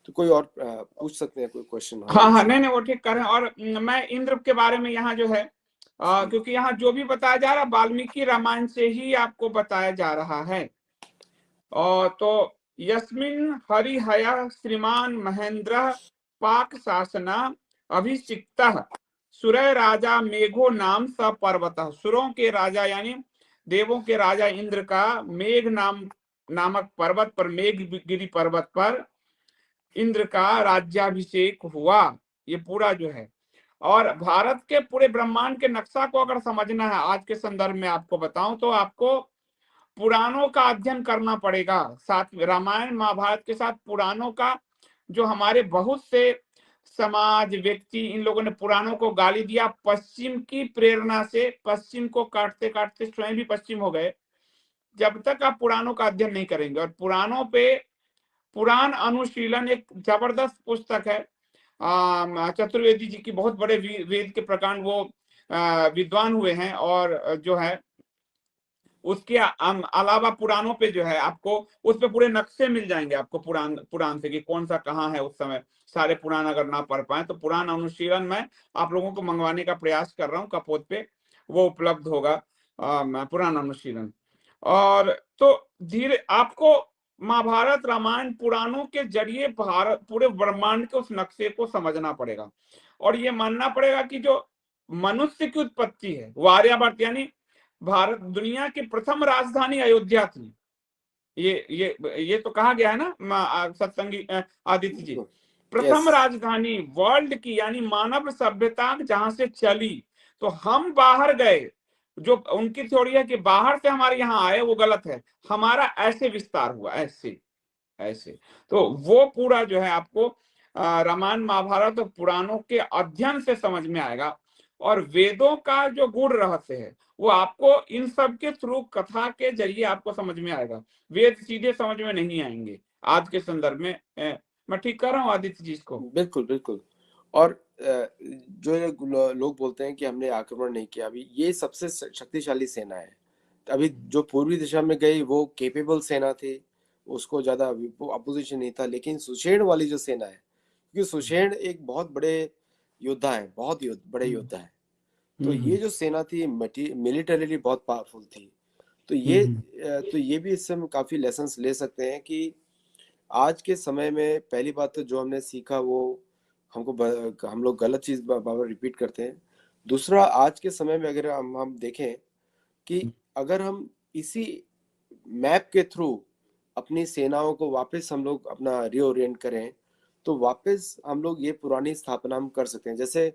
तो कोई और पूछ सकते हैं कोई क्वेश्चन? हाँ हाँ, नहीं वो ठीक कर रहे हैं। और मैं इंद्र के बारे में यहाँ जो है क्योंकि यहाँ जो भी बताया जा रहा है वाल्मीकि रामायण से ही आपको बताया जा रहा है। और तो यस्मिन् हरिहया श्रीमान महेंद्र पाक शासना अभिषिक्तः सुरय राजा मेघो नाम स पर्वतः। सुरों के राजा यानी देवों के राजा इंद्र का मेघ नामक पर्वत पर, मेघगिरी पर्वत पर इंद्र का राज्याभिषेक हुआ। ये पूरा जो है, और भारत के पूरे ब्रह्मांड के नक्शा को अगर समझना है आज के संदर्भ में आपको बताऊं तो आपको पुराणों का अध्ययन करना पड़ेगा। साथ में रामायण महाभारत के साथ पुराणों का, जो हमारे बहुत से समाज व्यक्ति, इन लोगों ने पुराणों को गाली दिया पश्चिम की प्रेरणा से, पश्चिम को काटते काटते स्वयं भी पश्चिम हो गए। जब तक आप पुराणों का अध्ययन नहीं करेंगे, और पुराणों पे पुराण अनुशीलन एक जबरदस्त पुस्तक है, चतुर्वेदी जी की, बहुत बड़े वेद के प्रकांड वो विद्वान हुए हैं, और जो है उसके अलावा पुराणों पे जो है आपको उस पे पूरे नक्शे मिल जाएंगे आपको पुराण से कि कौन सा कहाँ है उस समय। सारे पुराण अगर ना पढ़ पाए तो पुराण अनुशीलन मैं आप लोगों को मंगवाने का प्रयास कर रहा हूँ, कपोत पे वो उपलब्ध होगा पुराण अनुशीलन। और तो धीरे आपको महाभारत रामायण पुराणों के जरिए भारत पूरे ब्रह्मांड के उस नक्शे को समझना पड़ेगा, और ये मानना पड़ेगा कि जो मनुष्य की उत्पत्ति है वो आर्यभट्ट, यानी भारत दुनिया की प्रथम राजधानी अयोध्या थी। ये तो कहा गया है ना सत्संगी आदित्य जी, प्रथम राजधानी वर्ल्ड की, यानी मानव सभ्यता जहां से चली। तो हम बाहर गए, जो उनकी थ्योरी है कि बाहर से हमारे यहाँ आए, वो गलत है। हमारा ऐसे विस्तार हुआ, ऐसे तो वो पूरा जो है आपको रामायण महाभारत और पुराणों के अध्ययन से समझ में आएगा। और वेदों का जो गूढ़ रहस्य है वो आपको इन सब के थ्रू, कथा के जरिए आपको समझ में आएगा। वेद सीधे समझ में नहीं आएंगे आज के संदर्भ में। मैं ठीक कर रहा हूँ आदित्य जी इसको? बिल्कुल बिल्कुल। और जो लोग बोलते हैं कि हमने आक्रमण नहीं किया, अभी ये सबसे शक्तिशाली सेना है। अभी जो पूर्वी दिशा में गई वो केपेबल सेना थी, उसको ज्यादा अपोजिशन नहीं था। लेकिन सुषेण वाली जो सेना है, क्योंकि सुषेण एक बहुत बड़े योद्धा है, बहुत बड़े योद्धा है, तो ये जो सेना थी मिलिटरीली बहुत पावरफुल थी। तो ये भी इससे हम काफी लेसन्स ले सकते हैं कि आज के समय में पहली बात तो जो हमने सीखा वो हम लोग गलत चीज बार रिपीट करते हैं। दूसरा, आज के समय में अगर हम देखें कि अगर हम इसी मैप के थ्रू अपनी सेनाओं को वापस हम लोग अपना रीओरिएंट करें तो वापस हम लोग ये पुरानी स्थापना हम कर सकते हैं। जैसे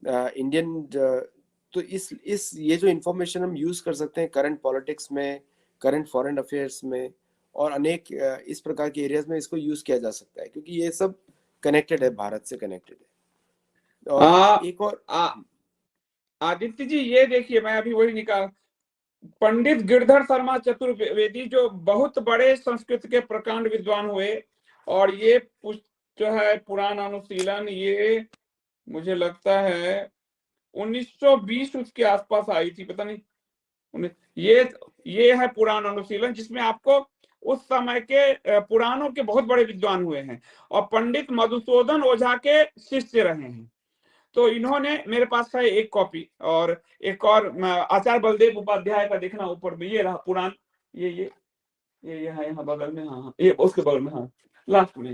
इंडियन तो इस ये जो इंफॉर्मेशन हम यूज कर सकते हैं करंट पॉलिटिक्स में, करंट फॉरेन अफेयर्स में, और अनेक इस प्रकार के एरियाज में इसको यूज किया जा सकता है, क्योंकि ये सब कनेक्टेड है, भारत से कनेक्टेड है। और एक और आदित्य जी, ये देखिए मैं अभी वही निकाल, पंडित गिरधर शर्मा चतुर्वेदी जो बहुत बड़े संस्कृत के प्रकांड विद्वान हुए, और ये जो है पुराण अनुशीलन, ये मुझे लगता है 1920 उसके आसपास आई थी, पता नहीं। ये है पुराण अनुशीलन, जिसमें आपको उस समय के पुराणों के बहुत बड़े विद्वान हुए हैं, और पंडित मधुसूदन ओझा के शिष्य रहे हैं। तो इन्होंने, मेरे पास है एक कॉपी, और एक और आचार्य बलदेव उपाध्याय का देखना ऊपर में, ये रहा पुराण, ये है यहाँ बगल में, हाँ ये उसके बगल में, हाँ लास्ट में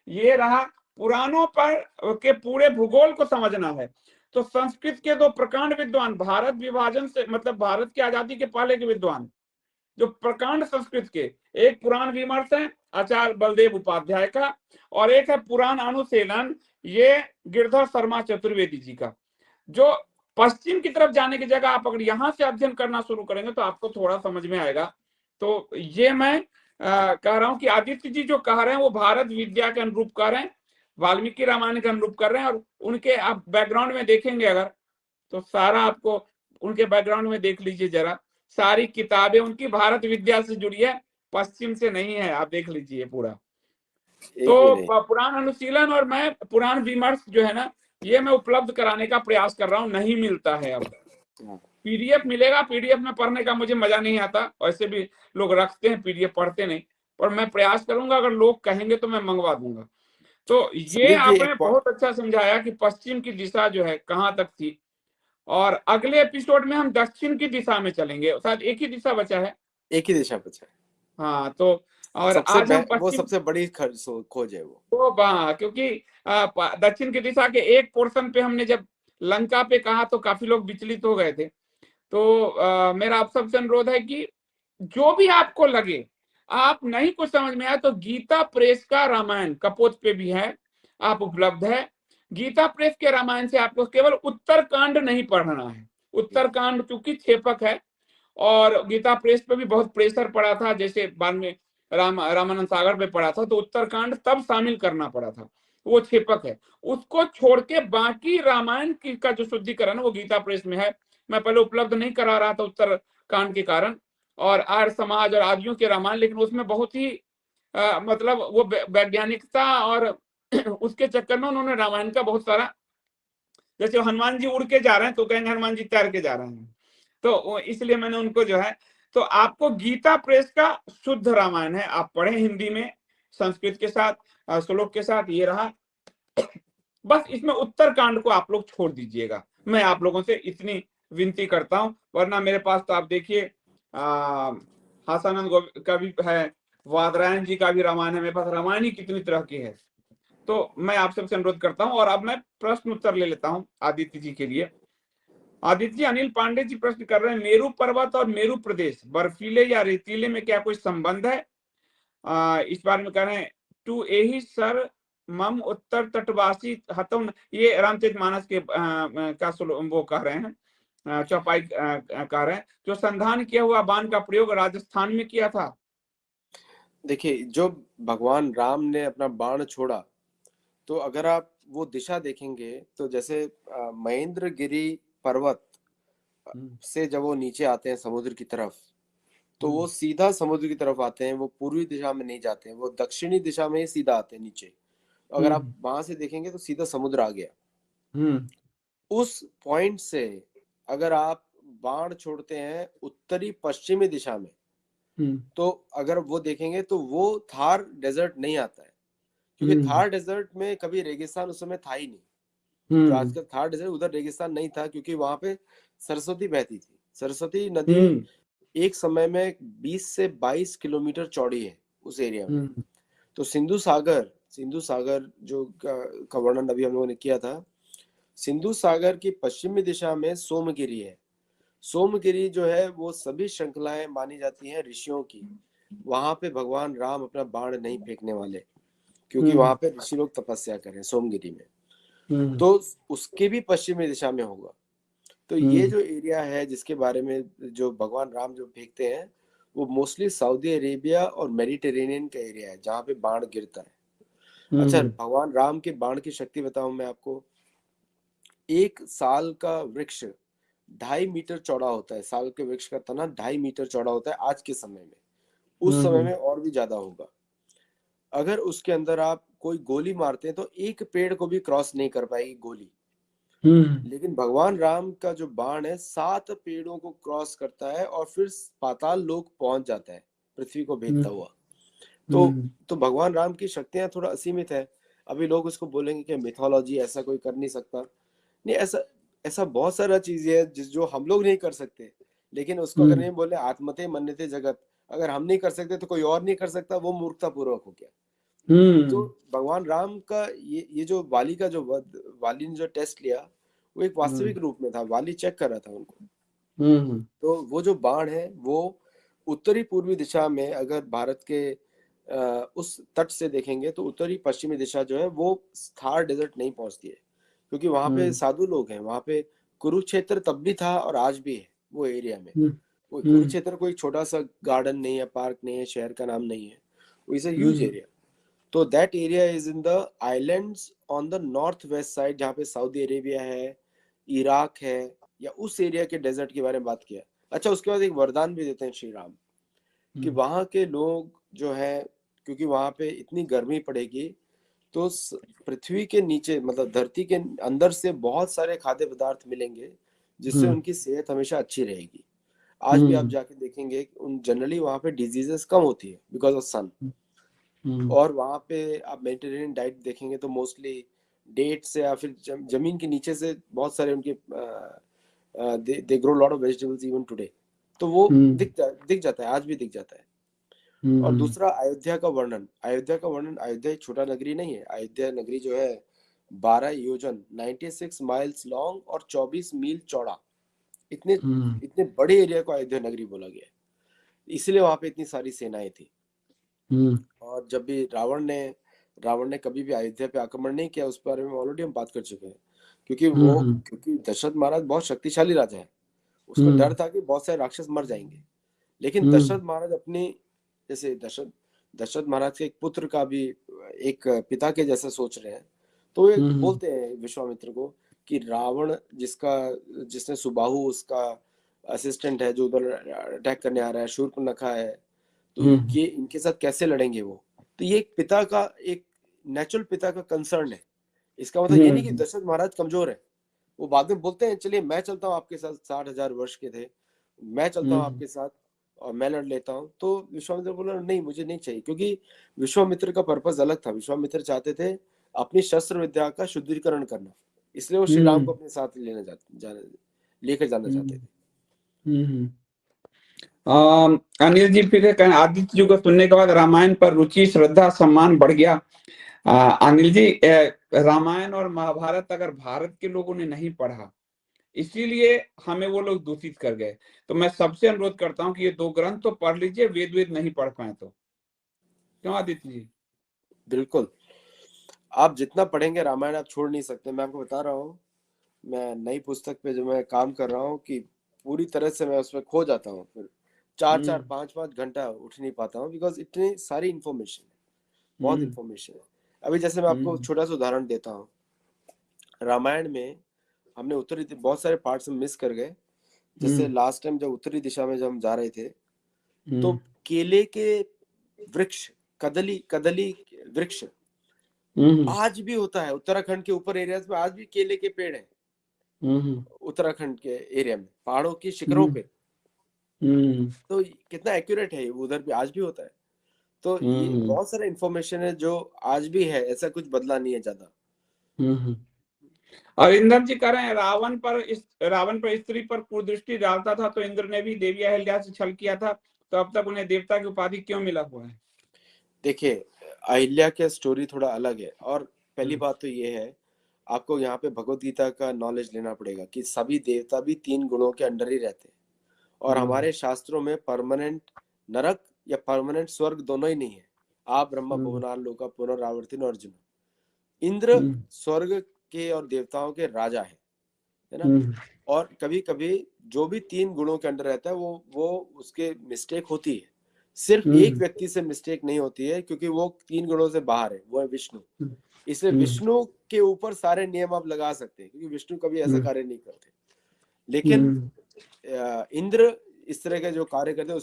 ये रहा। पुराणों पर के पूरे भूगोल को समझना है तो संस्कृत के दो प्रकांड विद्वान, भारत विभाजन से मतलब भारत की आजादी के पहले के विद्वान जो प्रकांड संस्कृत के, एक पुराण विमर्श है आचार्य बलदेव उपाध्याय का, और एक है पुराण अनुशीलन, ये गिरधर शर्मा चतुर्वेदी जी का। जो पश्चिम की तरफ जाने की जगह आप अगर यहाँ से अध्ययन करना शुरू करेंगे तो आपको थोड़ा समझ में आएगा। तो ये मैं कह रहा हूँ कि आदित्य जी जो कह रहे हैं वो भारत विद्या के अनुरूप कर रहे हैं, वाल्मीकि रामायण के अनुरूप कर रहे हैं। और उनके आप बैकग्राउंड में देखेंगे अगर, तो सारा आपको उनके बैकग्राउंड में देख लीजिए जरा, सारी किताबें उनकी भारत विद्या से जुड़ी है, पश्चिम से नहीं है। आप देख लीजिए पूरा। तो पुराण अनुशीलन और मैं पुराण विमर्श जो है ना, ये मैं उपलब्ध कराने का प्रयास कर रहा हूँ, नहीं मिलता है अब। पीडीएफ मिलेगा, पीडीएफ में पढ़ने का मुझे मजा नहीं आता, वैसे भी लोग रखते हैं पीडीएफ, पढ़ते नहीं, पर मैं प्रयास करूंगा, अगर लोग कहेंगे तो मैं मंगवा दूंगा। तो ये आपने बहुत अच्छा समझाया कि पश्चिम की दिशा जो है कहाँ तक थी, और अगले एपिसोड में हम दक्षिण की दिशा में चलेंगे। शायद एक ही दिशा बचा है, एक ही दिशा बचा है। हाँ, तो और आज हम वो पश्चिम सबसे बड़ी खोज है वो। तो क्योंकि दक्षिण की दिशा के एक पोर्शन पे हमने जब लंका पे कहा तो काफी लोग विचलित हो गए थे। तो मेरा आप सबसे अनुरोध है कि जो भी आपको लगे, आप नहीं कुछ समझ में आया तो गीता प्रेस का रामायण कपोत पे भी है, आप उपलब्ध है। गीता प्रेस के रामायण से आपको केवल उत्तरकांड नहीं पढ़ना है, उत्तरकांड चूंकि छेपक है और गीता प्रेस पे भी बहुत प्रेशर पड़ा था, जैसे बाद में रामानंद सागर पे पड़ा था, तो उत्तरकांड तब शामिल करना पड़ा था, वो छेपक है। उसको छोड़ के बाकी रामायण का जो शुद्धिकरण है वो गीता प्रेस में है। मैं पहले उपलब्ध नहीं करा रहा था उत्तरकांड के कारण, और आर्य समाज और आदियों के रामायण, लेकिन उसमें बहुत ही मतलब वो वैज्ञानिकता और उसके चक्कर में उन्होंने रामायण का बहुत सारा, जैसे हनुमान जी उड़ के जा रहे हैं तो कहेंगे हनुमान जी तैर के जा रहे हैं, तो इसलिए मैंने उनको जो है, तो आपको गीता प्रेस का शुद्ध रामायण है, आप पढ़े हिंदी में संस्कृत के साथ श्लोक के साथ, ये रहा। बस इसमें उत्तरकांड को आप लोग छोड़ दीजिएगा, मैं आप लोगों से इतनी विनती करता हूं, वरना मेरे पास तो आप देखिए हासानंद का भी है, वादरायण जी का भी रामायण है, मेरे पास रामायण ही कितनी तरह की है। तो मैं आप सबसे अनुरोध करता हूं, और अब मैं प्रश्न उत्तर ले लेता हूं आदित्य जी के लिए। आदित्य जी, अनिल पांडे जी प्रश्न कर रहे हैं, मेरू पर्वत और मेरू प्रदेश बर्फीले या रेतीले में क्या कोई संबंध है? इस बारे में कह रहे हैं, टू एही सर मम उत्तर तटवासी हतम, ये रामचरितमानस के वो कह रहे हैं, चौपाई कह रहे हैं, जो संधान किया हुआ बाण का प्रयोग राजस्थान में किया था। देखिए, जो भगवान राम ने अपना बाण छोड़ा, तो अगर आप वो दिशा देखेंगे तो जैसे महेंद्रगिरी पर्वत से जब वो नीचे आते हैं समुद्र की तरफ, तो वो सीधा समुद्र की तरफ आते हैं, वो पूर्वी दिशा में नहीं जाते हैं, वो दक्षिणी दिशा में ही सीधा आते हैं नीचे। अगर आप वहां से देखेंगे तो सीधा समुद्र आ गया। उस पॉइंट से अगर आप बाण छोड़ते हैं उत्तरी पश्चिमी दिशा में, तो अगर वो देखेंगे तो वो थार डेजर्ट नहीं आता है, क्योंकि थार डेजर्ट में कभी रेगिस्तान उस समय था ही नहीं। जो आजकल थार डेजर्ट, उधर रेगिस्तान नहीं था, क्योंकि वहां पे सरस्वती बहती थी। सरस्वती नदी एक समय में 20 से 22 किलोमीटर चौड़ी है उस एरिया में। तो सिंधु सागर जो का वर्णन अभी हम लोगों ने किया था, सिंधु सागर की पश्चिमी दिशा में सोमगिरी है। सोमगिरी जो है वो सभी श्रृंखलाएं मानी जाती हैं ऋषियों की। वहां पे भगवान राम अपना बाण नहीं फेंकने वाले, क्योंकि वहां पे ऋषि लोग तपस्या करें सोमगिरी में। तो उसके भी पश्चिमी दिशा में होगा। तो ये जो एरिया है जिसके बारे में जो भगवान राम जो फेंकते हैं, वो मोस्टली सऊदी अरेबिया और मेडिटेरेनियन का एरिया है जहाँ पे बाण गिरता है। अच्छा, भगवान राम के बाण की शक्ति बताऊं मैं आपको। एक साल का वृक्ष 2.5 मीटर चौड़ा होता है। साल के वृक्ष का तना 2.5 मीटर चौड़ा होता है आज के समय में। उस समय में और भी ज्यादा होगा। अगर उसके अंदर आप कोई गोली मारते हैं तो एक पेड़ को भी क्रॉस नहीं कर पाएगी गोली। लेकिन भगवान राम का जो बाण है 7 पेड़ों को क्रॉस करता है और फिर पाताल लोक पहुंच जाता है, पृथ्वी को भेदता हुआ। तो भगवान राम की शक्तियां थोड़ा असीमित है। अभी लोग उसको बोलेंगे कि मिथोलॉजी, ऐसा कोई कर नहीं सकता। नहीं, ऐसा ऐसा बहुत सारा चीजें है जो हम लोग नहीं कर सकते। लेकिन उसको अगर नहीं बोले आत्मते मन्यते जगत, अगर हम नहीं कर सकते तो कोई और नहीं कर सकता, वो मूर्खता पूर्वक हो गया। तो भगवान राम का ये जो वाली का जो वाली ने जो टेस्ट लिया, वो एक वास्तविक रूप में था। वाली चेक कर रहा था उनको। तो वो जो बाण है वो उत्तरी पूर्वी दिशा में, अगर भारत के उस तट से देखेंगे तो उत्तरी पश्चिमी दिशा जो है वो थार डेजर्ट नहीं पहुंचती है, क्योंकि वहां पे साधु लोग हैं। वहां पे कुरुक्षेत्र तब भी था और आज भी है वो एरिया में। वो कुरुक्षेत्र कोई छोटा सा गार्डन नहीं है, पार्क नहीं है, शहर का नाम नहीं है, वो इज अ ह्यूज एरिया। तो that area is in the islands on the north west side, जहाँ पे सऊदी अरेबिया है, इराक है, या उस एरिया के डेजर्ट के बारे में बात किया। अच्छा, उसके बाद एक वरदान भी देते हैं श्री राम कि वहां के लोग जो है, क्योंकि वहां पे इतनी गर्मी पड़ेगी, तो पृथ्वी के नीचे मतलब धरती के अंदर से बहुत सारे खाद्य पदार्थ मिलेंगे, जिससे उनकी सेहत हमेशा अच्छी रहेगी। आज भी आप जाके देखेंगे उन जनरली वहां पे डिजीजेस कम होती है बिकॉज ऑफ सन। और वहां पे आप मेडिटेरेनियन डाइट देखेंगे तो मोस्टली डेट्स या फिर जमीन के नीचे से बहुत सारे उनके they grow lot of vegetables even today. तो वो दिख जाता है, आज भी दिख जाता है। और दूसरा अयोध्या का वर्णन। अयोध्या एक छोटा नगरी नहीं है। अयोध्या नगरी जो है 12 योजन 96 माइल्स लॉन्ग और 24 मील चौड़ा, इतने इतने बड़े एरिया को अयोध्या नगरी बोला गया है। इसलिए वहां पे इतनी सारी सेनाएं थी। और जब भी रावण ने कभी भी अयोध्या पे आक्रमण नहीं किया, उस बारे में ऑलरेडी हम बात कर चुके हैं। क्योंकि दशरथ महाराज बहुत शक्तिशाली राजा है, उसको डर था कि बहुत सारे राक्षस मर जाएंगे। लेकिन दशरथ महाराज अपनी, जैसे दशरथ महाराज के एक पुत्र का भी एक पिता के जैसा सोच रहे हैं, तो वे बोलते हैं विश्वामित्र को कि रावण जिसने सुबाहु उसका असिस्टेंट है, जो उधर अटैक करने आ रहा है, शूर्पणखा है, तो ये इनके साथ कैसे लड़ेंगे वो। तो ये एक नेचुरल पिता का कंसर्न है। इसका मतलब ये नहीं कि दशरथ महाराज कमजोर है। वो बाद में बोलते हैं चलिए मैं चलता हूँ आपके साथ, 60,000 वर्ष के थे, मैं चलता हूँ आपके साथ और मैं लड़ लेता हूँ। तो विश्वामित्र बोला नहीं, मुझे नहीं चाहिए, क्योंकि विश्वामित्र का पर्पस अलग था। विश्वामित्र चाहते थे अपनी शस्त्र विद्या का शुद्धिकरण करना, इसलिए वो श्री राम को अपने साथ लेकर जाना चाहते थे। अनिल जी फिर कहें, आदित्य जी को सुनने के बाद रामायण पर रुचि, श्रद्धा, सम्मान बढ़ गया। अनिल जी, रामायण और महाभारत अगर भारत के लोगों ने नहीं पढ़ा, इसीलिए हमें वो लोग दूषित कर गए। तो मैं सबसे अनुरोध करता हूँ कि ये 2 ग्रंथ तो पढ़ लीजिए, वेद नहीं पढ़ पाए तो। क्यों आदित्य जी? बिल्कुल, आप जितना पढ़ेंगे रामायण आप छोड़ नहीं सकते। मैं आपको बता रहा हूँ, मैं नई पुस्तक पे जो मैं काम कर रहा हूँ कि पूरी तरह से मैं उसमें खो जाता हूँ, फिर 4-4 5-5 घंटा उठ नहीं पाता हूँ, बिकॉज इतनी सारी इंफॉर्मेशन है, बहुत इंफॉर्मेशन है। अभी जैसे मैं आपको छोटा सा उदाहरण देता हूँ, रामायण में हमने उत्तरी बहुत सारे पार्ट्स मिस कर गए। जैसे लास्ट टाइम जब उत्तरी दिशा में जब हम जा रहे थे, तो केले के वृक्ष, कदली वृक्ष आज भी होता है उत्तराखंड के ऊपर एरियाज में, आज भी केले के पेड़ हैं उत्तराखंड के एरिया में, पहाड़ों की शिखरों पे। तो कितना एक्यूरेट है, उधर भी आज भी होता है। तो ये बहुत सारा इंफॉर्मेशन है जो आज भी है, ऐसा कुछ बदला नहीं है ज्यादा। और इंद्र जी कह रहे हैं रावण पर स्त्री पर कुदृष्टि डालता था, तो इंद्र ने भी देवी अहिल्या से छल किया था, तो अब तक उन्हें देवता की उपाधि क्यों मिला हुआ है? देखिए, अहिल्या का स्टोरी थोड़ा अलग है। और पहली बात तो ये है, आपको यहाँ पे भगवत गीता का नॉलेज लेना पड़ेगा कि सभी देवता भी 3 गुणों के अंडर ही रहते हैं। और हमारे शास्त्रों में परमानेंट नरक या परमानेंट स्वर्ग दोनों ही नहीं है। आप ब्रह्मा भुवनान लोका पुनरावर्तिनो अर्जुन। इंद्र स्वर्ग के और देवताओं के राजा है ना। और कभी कभी जो भी 3 गुणों के अंडर रहता है वो उसके मिस्टेक होती है। सिर्फ एक व्यक्ति से मिस्टेक नहीं होती है, क्योंकि वो 3 गुणों से बाहर है, वो है विष्णु। इसलिए विष्णु के ऊपर सारे नियम आप लगा सकते हैं, क्योंकि विष्णु कभी ऐसा कार्य नहीं करते। लेकिन इंद्र इस तरह के जो कार्य करते हैं,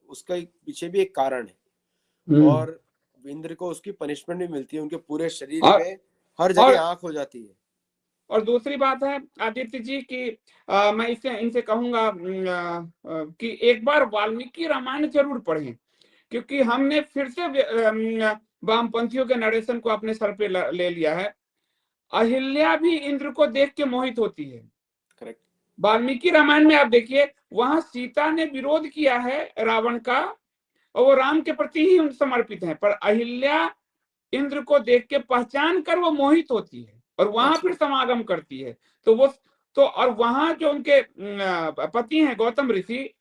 उसका पीछे भी एक कारण है। और इंद्र को उसकी पनिशमेंट भी मिलती है, उनके पूरे शरीर पे हर जगह आंख हो जाती है। और दूसरी बात है आदित्य जी की मैं इनसे कहूंगा कि एक बार वाल्मीकि रामायण जरूर पढ़ें, क्योंकि हमने फिर से वामपंथियों के नरेशन को अपने सर पे ले लिया है। अहिल्या भी इंद्र को देख के मोहित होती है। करेक्ट। वाल्मीकि रामायण में आप देखिए, वहां सीता ने विरोध किया है रावण का, और वो राम के प्रति ही समर्पित है, पर अहिल्या इंद्र को देख के पहचान कर वो मोहित होती है और वहां फिर समागम करती है। और वहां जो उनके पति हैं गौतम ऋषि,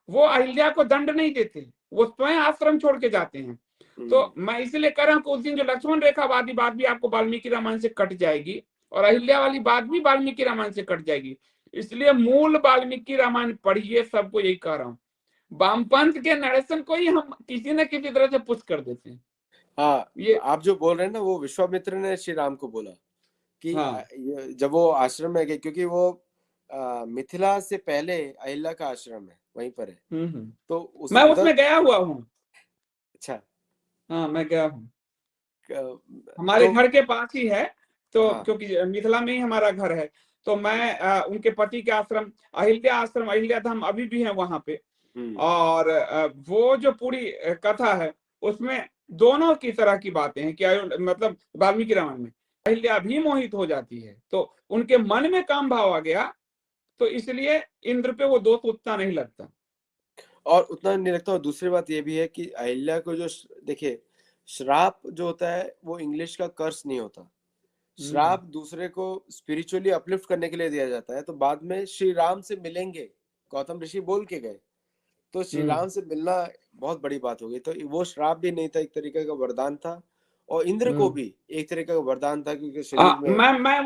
वो अहिल्या को दंड नहीं देते, वो स्वयं आश्रम छोड़ के जाते हैं। तो मैं इसलिए कह रहा हूं कि उस दिन जो लक्ष्मण रेखा वादी बात भी आपको वाल्मीकि रामायण से कट जाएगी, और अहिल्या वाली बात भी वाल्मीकि रामायण से कट जाएगी। इसलिए मूल वाल्मीकि रामायण पढ़िए, सबको यही कह रहा हूँ। वामपंथ के नरेशन को ही हम किसी न किसी तरह से पुश कर देते हैं। हाँ, ये आप जो बोल रहे हैं ना, वो विश्वामित्र ने श्री राम को बोला कि जब वो आश्रम में गए, क्योंकि वो मिथिला से पहले अहिल्या का आश्रम है, वहीं पर है। तो मैं उसमें गया हुआ हूँ। अच्छा। हाँ, मैं गया हूँ, हमारे घर के पास ही है। तो क्योंकि मिथिला में ही हमारा घर है, तो मैं उनके पति के आश्रम अहिल्या धाम अभी भी है वहां पे। और वो जो पूरी कथा है उसमें दोनों की तरह की बातें हैं कि मतलब वाल्मीकि रामायण में अहिल्या भी मोहित हो जाती है, तो उनके मन में काम भाव आ गया, तो इसलिए इंद्र पे वो दोष उतना नहीं लगता। और उतना नहीं लगता। और दूसरी बात ये भी है कि अहिल्या को जो देखिए, श्राप जो होता है वो इंग्लिश का कर्स नहीं होता। श्राप दूसरे को स्पिरिचुअली अपलिफ्ट करने के लिए दिया जाता है। तो बाद में श्री राम से मिलेंगे, गौतम ऋषि बोल के गए, तो श्री राम से मिलना बहुत बड़ी बात हो गई। तो वो श्राप भी नहीं था, एक तरीके का वरदान था। और इंद्र को भी एक तरीके का वरदान था, क्योंकि शरीर में मैं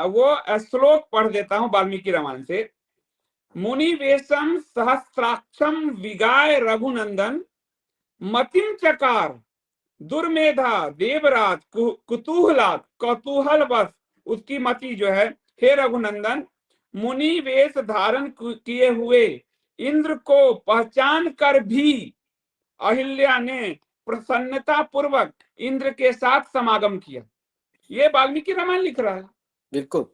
वो श्लोक पढ़ देता हूँ वाल्मीकि रामायण से। मुनिवेशम सहस्राक्षम विगाय रघुनंदन मतिम चकार दुर्मेधा देवराज कुतूहलात कौतूहल बस। उसकी मति जो है, हे रघुनंदन, मुनि वेश धारण किए हुए इंद्र को पहचान कर भी अहिल्या ने प्रसन्नता पूर्वक इंद्र के साथ समागम किया। ये वाल्मीकि रामायण लिख रहा है। बिल्कुल।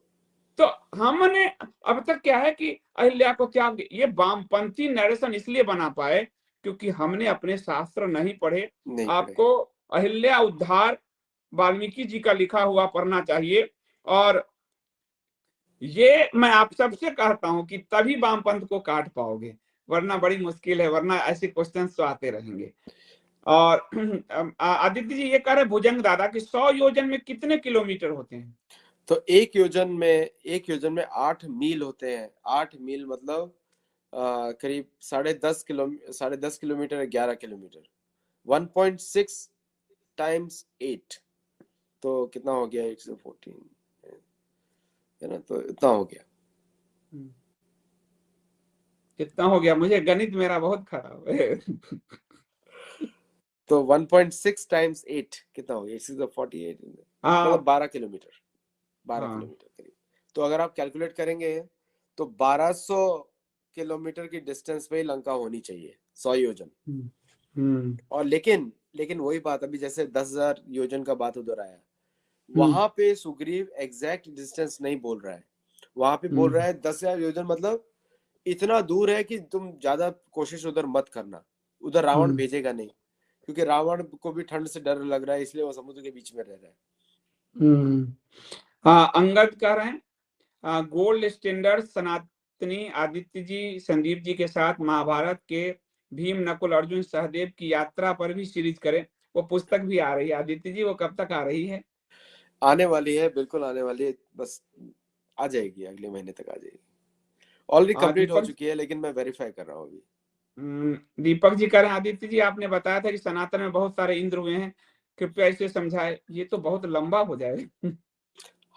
तो हमने अब तक क्या है कि अहिल्या को त्याग, ये वामपंथी नरेशन इसलिए बना पाए क्योंकि हमने अपने शास्त्र नहीं पढ़े। आपको अहिल्या उद्धार वाल्मीकि जी का लिखा हुआ पढ़ना चाहिए। और ये मैं आप सबसे कहता हूं कि तभी वामपंथ को काट पाओगे, वरना बड़ी मुश्किल है, वरना ऐसे क्वेश्चंस तो आते रहेंगे। और आदित्य जी ये कह रहे भुजंग दादा कि 100 योजन में कितने किलोमीटर होते हैं? तो एक योजन में 8 मील होते हैं। 8 मील मतलब करीब 10.5 किलोमीटर 11 किलोमीटर। 1.6 टाइम्स 8 तो कितना हो गया? 114 है ना, तो इतना हो गया। कितना हो गया? मुझे गणित मेरा बहुत खराब है। तो 1.6 टाइम्स 8 कितना हो गया? 48 मतलब 12 किलोमीटर। 12 किलोमीटर करीब। तो अगर आप कैलकुलेट करेंगे तो 1200 किलोमीटर की डिस्टेंस पे लंका होनी चाहिए, 100 योजन। और लेकिन वही बात, अभी जैसे 10,000 योजन का बात उधर आया, वहां पे सुग्रीव एग्जैक्ट डिस्टेंस नहीं बोल रहा है। वहां पे बोल रहा है 10,000 योजन, मतलब इतना दूर है कि तुम ज्यादा कोशिश उधर मत करना। उधर रावण भेजेगा नहीं, क्योंकि रावण को भी ठंड से डर लग रहा है, इसलिए वो समुद्र के बीच में रह रहा है। हाँ, अंगद कह रहे हैं गोल्ड स्टैंडर्ड सनातनी आदित्य जी संदीप जी के साथ महाभारत के भीम नकुल अर्जुन सहदेव की यात्रा पर भी सीरीज करें। वो पुस्तक भी आ रही है आदित्य जी, वो कब तक आ रही है? आने वाली है, बिल्कुल आने वाली है, बस आ जाएगी, अगले महीने तक आ जाएगी। ऑलरेडी कंप्लीट हो चुकी है, लेकिन मैं वेरीफाई कर रहा हूँ अभी। दीपक जी कह रहे हैं आदित्य जी आपने बताया था कि सनातन में बहुत सारे इंद्र हुए हैं, कृपया इसे समझाए। ये तो बहुत लंबा हो जाएगा।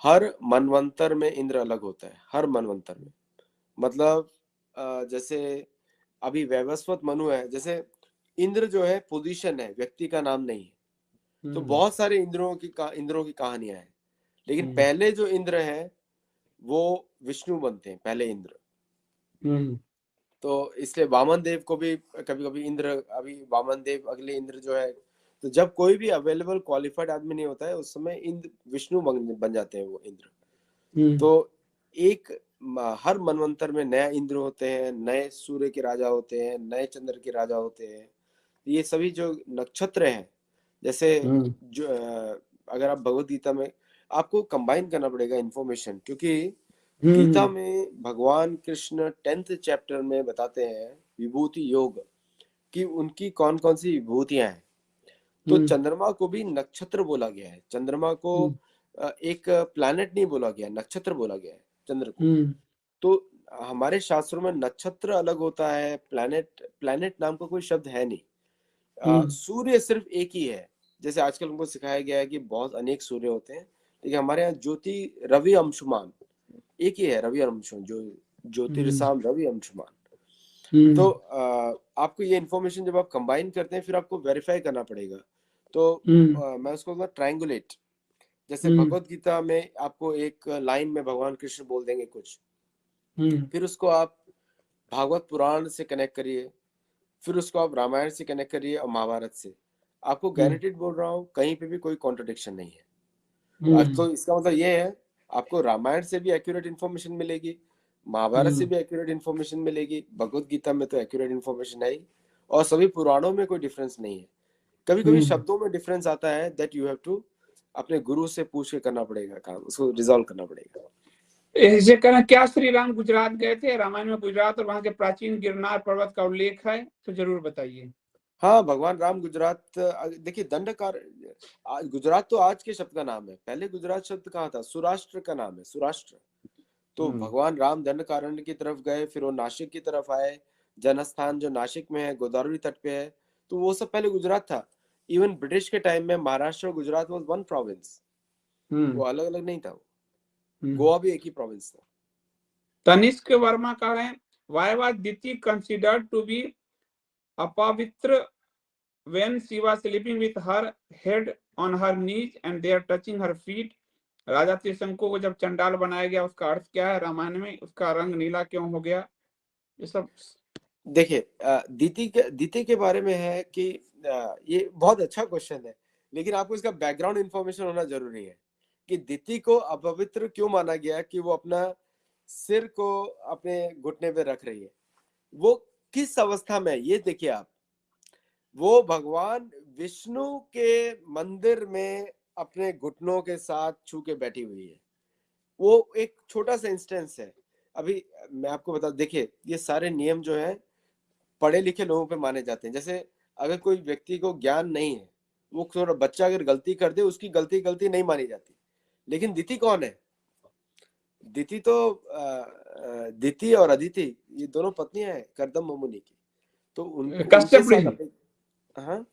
हर मनवंतर में इंद्र अलग होता है, हर मनवंतर में। मतलब जैसे अभी वैवस्वत मनु है, जैसे इंद्र जो है पोजीशन है, व्यक्ति का नाम नहीं है। तो बहुत सारे इंद्रों की कहानियां हैं, लेकिन पहले जो इंद्र है वो विष्णु बनते हैं, पहले इंद्र। तो इसलिए वामन देव को भी कभी कभी इंद्र, अभी वामन देव अगले इंद्र जो है। तो जब कोई भी अवेलेबल क्वालिफाइड आदमी नहीं होता है, उस समय इंद्र विष्णु बन जाते हैं वो इंद्र। तो हर मनवंतर में नया इंद्र होते हैं, नए सूर्य के राजा होते हैं, नए चंद्र के राजा होते हैं। ये सभी जो नक्षत्र हैं, जैसे जो अगर आप भगवत गीता में, आपको कंबाइन करना पड़ेगा इंफॉर्मेशन, क्योंकि गीता में भगवान कृष्ण 10th चैप्टर में बताते हैं विभूति योग कि उनकी कौन कौन सी विभूतियां हैं। तो चंद्रमा को भी नक्षत्र बोला गया है। चंद्रमा को एक प्लैनेट नहीं बोला गया, नक्षत्र बोला गया है चंद्र को। तो हमारे शास्त्रों में नक्षत्र अलग होता है, प्लैनेट नाम का कोई शब्द है नहीं। सूर्य सिर्फ एक ही है। जैसे आजकल हमको सिखाया गया है कि बहुत अनेक सूर्य होते हैं, लेकिन हमारे यहाँ ज्योति रवि अंशुमान एक ही है, रवि अंशुमान, जो ज्योतिर्साम रवि अंशुमान। तो आपको ये इन्फॉर्मेशन जब आप कंबाइन करते हैं, फिर आपको वेरीफाई करना पड़ेगा। तो मैं उसको ट्रायंगुलेट, जैसे भगवत गीता में आपको एक लाइन में भगवान कृष्ण बोल देंगे कुछ, फिर उसको आप भागवत पुराण से कनेक्ट करिए, फिर उसको आप रामायण से कनेक्ट करिए और महाभारत से। आपको गारंटीड बोल रहा हूँ, कहीं पे भी कोई कॉन्ट्रडिक्शन नहीं है। तो इसका मतलब ये है, आपको रामायण से भी एक्यूरेट इन्फॉर्मेशन मिलेगी, महाभारत से भी एक्यूरेट इन्फॉर्मेशन मिलेगी, भगवत गीता में तो एक्यूरेट इन्फॉर्मेशन है ही, और सभी पुराणों में कोई डिफरेंस नहीं है। कभी कभी शब्दों में डिफरेंस आता है, दैट यू हैव टू अपने गुरु से पूछ के करना पड़ेगा काम, उसको रिजॉल्व करना पड़ेगा। ऐसे कहना क्या श्री राम गुजरात गए थे? रामायण में गुजरात और वहां के प्राचीन गिरनार पर्वत का उल्लेख है तो जरूर बताइए। हाँ, भगवान राम गुजरात, देखिए दंडकार, गुजरात तो आज के शब्द का नाम है, पहले गुजरात शब्द कहाँ था? सुराष्ट्र का नाम है, सुराष्ट्र। तो भगवान राम दंडकारण्य की तरफ गए, फिर वो नासिक की तरफ आए, जनस्थान जो नासिक में है, गोदावरी तट पे है, तो वो सब पहले गुजरात था। इवन ब्रिटिश के टाइम में महाराष्ट्र और गुजरात वाज वन प्रोविंस, वो अलग अलग नहीं था। वो गोवा भी एक ही प्रोविंस था। तनिष्क वर्मा कह रहे हैं, why was Diti considered to be अपवित्र when she was sleeping with her head on her knees and they are touching her feet? राजा त्रिशंकु को जब चंडाल बनाया गया उसका अर्थ क्या है रामायण में? उसका रंग नीला क्यों हो गया? ये सब देखिए, दीति के बारे में है कि ये बहुत अच्छा क्वेश्चन है, लेकिन आपको इसका बैकग्राउंड इंफॉर्मेशन होना जरूरी है कि दीति को अपवित्र क्यों माना गया कि वो अपना सिर को अपने घुटने पे रख रही है। वो किस अवस्था में है ये देखिए आप। वो भगवान विष्णु के मंदिर में अपने घुटनों के साथ छू के बैठी हुई है। वो एक छोटा सा इंस्टेंस है। अभी मैं आपको बता, देखिए ये सारे नियम जो है पढ़े लिखे लोगों पे माने जाते हैं। जैसे अगर कोई व्यक्ति को ज्ञान नहीं है, वो थोड़ा बच्चा अगर गलती कर दे, उसकी गलती नहीं मानी जाती। लेकिन दिति कौन है? दिति तो दिति और अदिति ये दोनों पत्नियां हैं कर्दम मुनि की। तो उनके कश्यप साथ ऋषि, हाँ,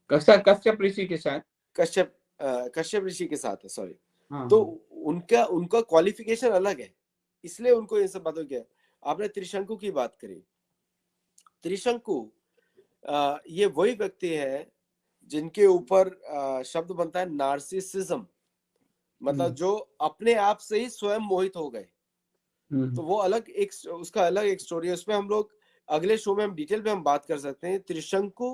कश्यप ऋषि के साथ, कश्यप ऋषि के साथ है, सॉरी। हाँ तो उनका उनका क्वालिफिकेशन अलग है, इसलिए उनको ये सब बातों किया। आपने त्रिशंकु की बात करी। त्रिशंकु ये वही व्यक्ति है जिनके ऊपर शब्द बनता है नार्सिसिज्म, मतलब जो अपने आप से ही स्वयं मोहित हो गए। तो वो अलग एक, उसका अलग एक स्टोरी है। उसमें हम लोग अगले शो में हम डिटेल पे हम बात कर सकते हैं। त्रिशंकु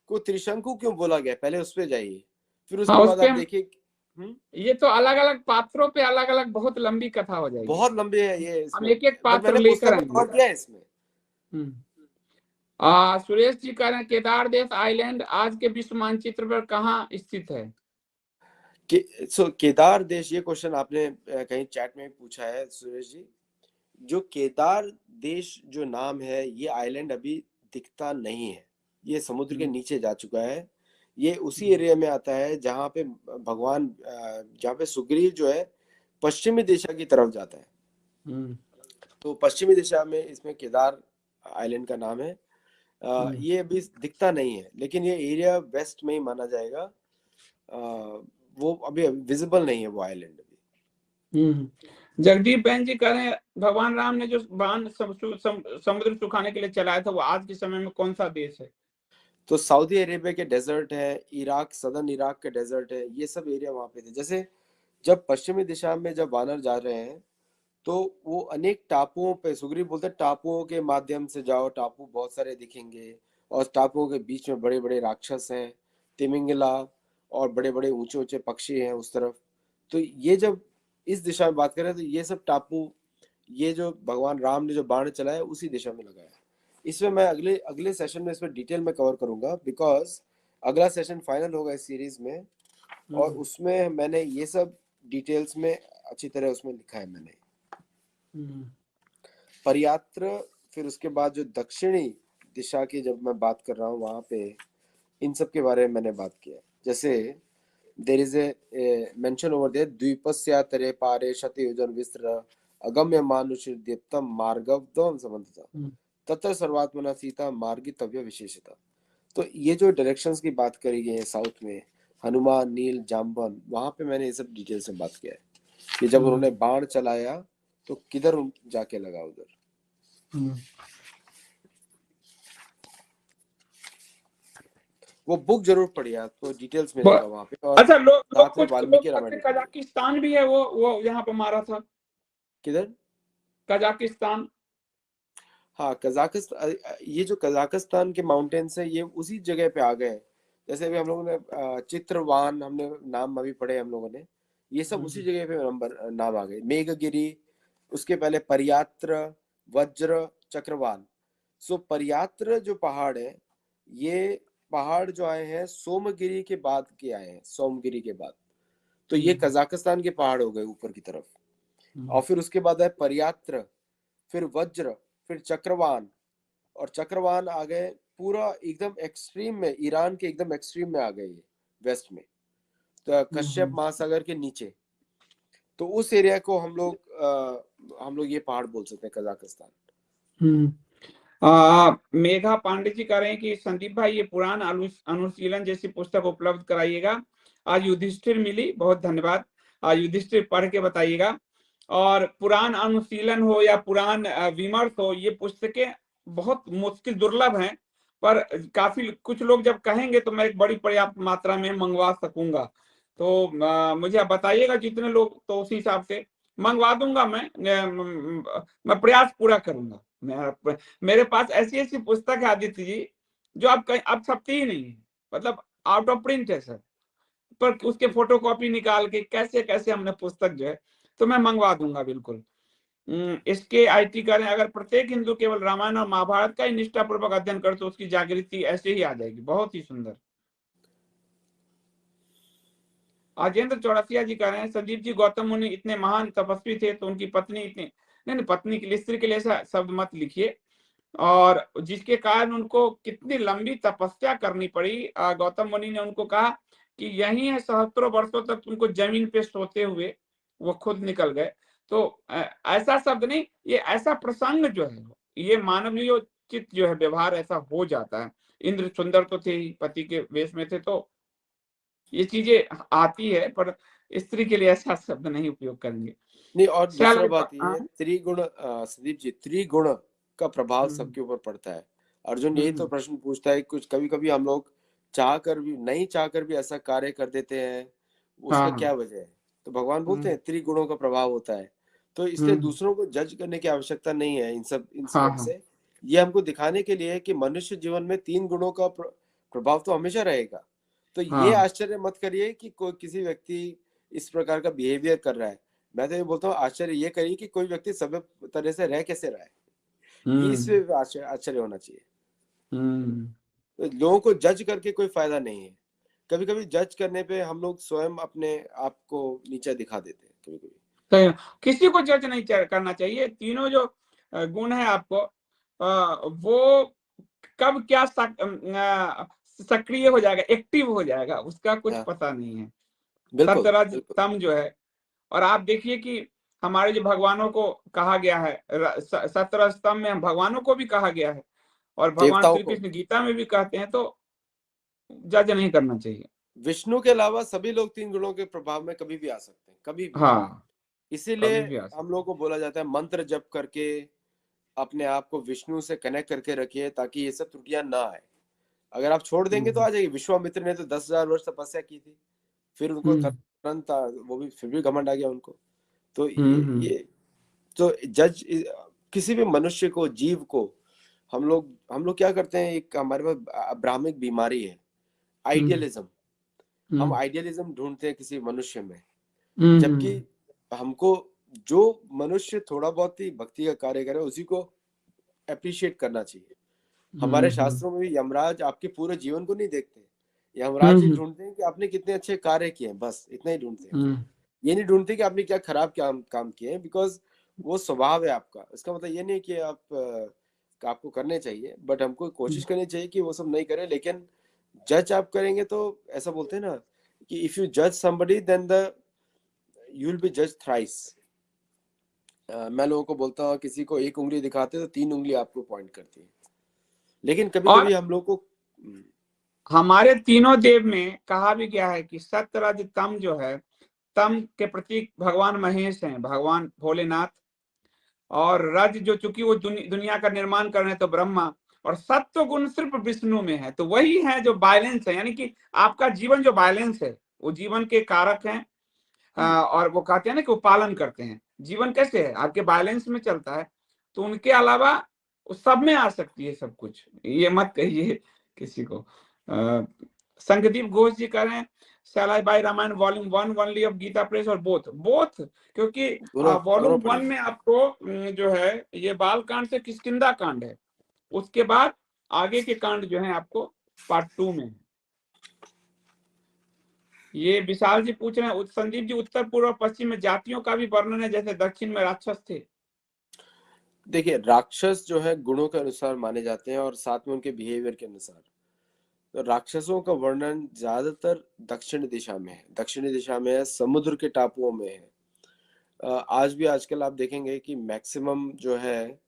को त्रिशंकु क्यों बोला गया, पहले उस पे जाइए, फिर उसके हाँ, बाद आप देखिए। ये तो अलग अलग पात्रों पे अलग अलग बहुत लंबी कथा हो जाएगी, बहुत लंबी है ये, हम इसमें एक एक बट पात्र मैंने लेकर पुस्तक में आएंगे। कवर किया है इसमें। सुरेश जी कह रहे हैं केदार देश आइलैंड आज के विश्व मानचित्र पर कहाँ स्थित है? केदार देश, ये क्वेश्चन आपने कहीं चैट में पूछा है सुरेश जी। जो केदार देश जो नाम है, ये आइलैंड अभी दिखता नहीं है, ये समुद्र के नीचे जा चुका है। ये उसी एरिया में आता है जहाँ पे भगवान, जहाँ पे सुग्रीव जो है पश्चिमी दिशा की तरफ जाता है। तो पश्चिमी दिशा में इसमें केदार आइलैंड का नाम है। ये अभी दिखता नहीं है, लेकिन ये एरिया वेस्ट में ही माना जाएगा। वो अभी विजिबल नहीं है वो आइलैंड अभी। जगदीप बहन जी कह रहे हैं भगवान राम ने जो बाण समुद्र सुखाने के लिए चलाया था वो आज के समय में कौन सा देश है? तो सऊदी अरेबिया के डेजर्ट है, इराक, सदर्न इराक के डेजर्ट है, ये सब एरिया वहां पे थे। जैसे जब पश्चिमी दिशा में जब वानर जा रहे हैं तो वो अनेक टापुओं पे, सुग्रीव बोलते हैं टापुओं के माध्यम से जाओ, टापू बहुत सारे दिखेंगे और टापुओं के बीच में बड़े बड़े राक्षस हैं, तिमिंगला, और बड़े बड़े ऊंचे ऊंचे पक्षी हैं उस तरफ। तो ये जब इस दिशा में बात करें तो ये सब टापू, ये जो भगवान राम ने जो बाण चलाया उसी दिशा में लगाया। इसमें मैं अगले अगले सेशन में इसमें डिटेल में कवर करूंगा, बिकॉज अगला सेशन फाइनल होगा इस सीरीज में, और उसमें मैंने ये सब डिटेल्स में अच्छी तरह उसमें लिखा है मैंने। परियात्र, फिर उसके बाद जो दक्षिणी दिशा की जब मैं बात कर रहा हूँ वहां पे इन सब के बारे में मैंने बात किया। जैसे there is a mention over there, द्वीपस्यातरे पारे शतयुजन विस्त्र अगम्य मानुष दीप्तम मार्गवम संबंधता तत्र सर्वात्मना सीता मार्गितव्य विशेषता। तो ये जो डायरेक्शंस की बात करी गई है साउथ में, हनुमान, नील, जाम्बन, वहां पे मैंने ये सब डिटेल से बात किया है कि जब उन्होंने बाण चलाया तो किधर जाके लगा उधर। वो बुक जरूर पढ़िए, आपको डिटेल्स मिलेगा वहां पे। और अच्छा, लोग कुछ वाल्मीकि लोग रामायण कजाकिस्तान भी है, वो यहाँ पे मारा था। किधर? कजाकिस्तान। हाँ, कजाकिस्तान, ये जो कजाकिस्तान के माउंटेन्स है ये उसी जगह पे आ गए। जैसे अभी हम लोगों ने चित्रवान, हमने नाम अभी पढ़े हम लोगों ने, ये सब उसी जगह पे नाम आ गए। मेघगिरी, उसके पहले परियात्र, वज्र, चक्रवाल। सो परियात्र जो पहाड़ है, ये पहाड़ जो आए हैं सोमगिरी के बाद के आए हैं, सोमगिरी के बाद। तो ये कजाकिस्तान के पहाड़ हो गए ऊपर की तरफ। और फिर उसके बाद है पर्यात्र, फिर वज्र, फिर चक्रवान, और चक्रवान आ गए पूरा एकदम एक्सट्रीम में, ईरान के एकदम एक्सट्रीम में आ गए ये, वेस्ट में, तो कश्यप महासागर के नीचे। तो उस एरिया को हम लोग ये पहाड़ बोल सकते हैं, कजाकिस्तान। मेघा पांडे जी कह रहे हैं कि संदीप भाई ये पुराण अनुशीलन जैसी पुस्तक उपलब्ध कराइएगा। आज युधिष्ठिर मिली, बहुत धन्यवाद। आज युधिष्ठिर पढ़ के बताइएगा। और पुराण अनुशीलन हो या पुराण विमर्श हो, ये पुस्तकें बहुत मुश्किल, दुर्लभ हैं, पर काफी कुछ लोग जब कहेंगे तो मैं एक बड़ी पर्याप्त मात्रा में मंगवा सकूंगा। तो मुझे आप बताइएगा जितने लोग, तो उसी हिसाब से मंगवा दूंगा। मैं प्रयास पूरा करूंगा। मेरे पास ऐसी ऐसी पुस्तक है आदित्य जी जो आप कहीं अब छपती ही नहीं है, मतलब आउट ऑफ प्रिंट है सर, पर उसके फोटोकॉपी निकाल के कैसे कैसे हमने पुस्तक जो है, तो मैं मंगवा दूंगा बिल्कुल। इसके आईटी करें, अगर प्रत्येक हिंदू केवल रामायण और महाभारत का ही निष्ठापूर्वक अध्ययन करे तो उसकी जागृति ऐसे ही आ जाएगी। बहुत ही सुंदर। अजेंद्र चौरसिया जी कह रहे हैं संदीप जी, गौतम मुनि इतने महान तपस्वी थे तो उनकी पत्नी इतनी, नहीं पत्नी के लिए, स्त्री के लिए ऐसा शब्द मत लिखिए, और जिसके कारण उनको कितनी लंबी तपस्या करनी पड़ी। गौतम मुनि ने उनको कहा कि यही है, सहस्त्रों वर्षों तक उनको जमीन पे सोते हुए वो खुद निकल गए। तो ऐसा शब्द नहीं, ये ऐसा प्रसंग जो है, ये मानवीयोचित जो है व्यवहार ऐसा हो जाता है। इंद्र सुंदर तो थे ही, पति के वेश में थे, तो ये चीजें आती है, पर स्त्री के लिए ऐसा शब्द नहीं उपयोग करेंगे। नहीं, और दूसरा बात ये है, त्रिगुण, संदीप जी, त्रिगुण का प्रभाव सबके ऊपर पड़ता है। अर्जुन यही तो प्रश्न पूछता है, कुछ कभी कभी हम लोग चाह कर भी, नहीं चाह कर भी ऐसा कार्य कर देते हैं, उसका क्या वजह है? तो भगवान बोलते हैं त्रिगुणों का प्रभाव होता है। तो इसलिए दूसरों को जज करने की आवश्यकता नहीं है इन सब से। ये हमको दिखाने के लिए है कि मनुष्य जीवन में 3 गुणों का प्रभाव तो हमेशा रहेगा। तो ये आश्चर्य मत करिए कि कोई किसी व्यक्ति इस प्रकार का बिहेवियर कर रहा है। मैं तो ये बोलता हूँ, आश्चर्य ये करिए कि कोई व्यक्ति सब तरह से रह कैसे रहा है, ये इसमें आश्चर्य होना चाहिए। तो लोगों को जज करके कोई फायदा नहीं है। कभी कभी जज करने पे हम लोग स्वयं अपने आप को नीचा दिखा देते हैं कभी कभी। किसी को जज नहीं करना चाहिए। तीनों जो गुण है आपको, वो कब क्या सक्रिय हो जाएगा, एक्टिव हो जाएगा, उसका कुछ पता नहीं है। सतरज तम जो है, और आप देखिए कि हमारे जो भगवानों को कहा गया है, सतरज तम में भगवानों को भी कहा गया है, और भगवान श्री कृष्ण गीता में भी कहते हैं, तो जज नहीं करना चाहिए। विष्णु के अलावा सभी लोग 3 गुणों के प्रभाव में कभी भी आ सकते हैं, कभी भी। इसीलिए हम लोगों को बोला जाता है मंत्र जप करके अपने आप को विष्णु से कनेक्ट करके रखिए, ताकि ये सब त्रुटियां ना आए। अगर आप छोड़ देंगे तो आ जाएगी। विश्वामित्र ने तो 10,000 वर्ष तपस्या की थी, फिर उनको तुरंत वो भी, फिर भी घमंड आ गया उनको। तो ये तो जज किसी भी मनुष्य को, जीव को, हम लोग क्या करते हैं, एक हमारे पास ब्राह्मिक बीमारी है, आइडियलिज्म। हम आइडियलिज्म ढूंढते हैं किसी मनुष्य में, जबकि हमको जो मनुष्य थोड़ा बहुत ही भक्ति का कार्य करे उसी को अप्रिशिएट करना चाहिए। हमारे शास्त्रों में भी यमराज आपके पूरे जीवन को नहीं देखते, यमराज ही ढूंढते हैं कि आपने कितने अच्छे कार्य किए, बस इतना ही ढूंढते हैं। ये नहीं ढूंढते कि आपने क्या खराब काम किए हैं, बिकॉज वो स्वभाव है आपका। इसका मतलब ये नहीं कि आपको करने चाहिए, बट हमको कोशिश करनी चाहिए कि वो सब नहीं करे। लेकिन जज आप करेंगे तो ऐसा बोलते हैं ना कि इफ यू जज somebody then you will be जज थ्राइस। मैं लोगों को बोलता हूँ, किसी को 1 उंगली दिखाते तो 3 उंगली आपको पॉइंट करती है। लेकिन कभी कभी हम लोग को, हमारे तीनों देव में कहा भी गया है कि सतरज तम जो है, तम के प्रतीक भगवान महेश हैं, भगवान भोलेनाथ, और रज जो चूंकि वो दुनिया का निर्माण कर रहे हैं तो ब्रह्मा, और सत्व गुण सिर्फ विष्णु में है। तो वही है जो बैलेंस है, यानी कि आपका जीवन जो बैलेंस है, वो जीवन के कारक हैं। और वो कहते हैं ना कि वो पालन करते हैं। जीवन कैसे है, आपके बैलेंस में चलता है, तो उनके अलावा सब में आ सकती है सब कुछ। ये मत कहिए किसी को। संगदीप घोष जी कह रहे हैं शैलाई बाई Ramayan volume 1 only of Gita Press, और बोथ क्योंकि वॉल्यूम 1 में आपको जो है ये बाल कांड से किष्किंधा कांड है, उसके बाद आगे के कांड जो है आपको पार्ट 2 में। ये विशाल जी पूछ रहे हैं, संदीप जी, उत्तर पूर्व और पश्चिम में जातियों का भी वर्णन है, जैसे दक्षिण में राक्षस थे। देखिए, राक्षस जो है गुणों के अनुसार माने जाते हैं और साथ में उनके बिहेवियर के अनुसार। तो राक्षसों का वर्णन ज्यादातर दक्षिण दिशा में है, दक्षिणी दिशा में है, समुद्र के टापुओं में है। आज भी आजकल आप देखेंगे कि मैक्सिमम जो है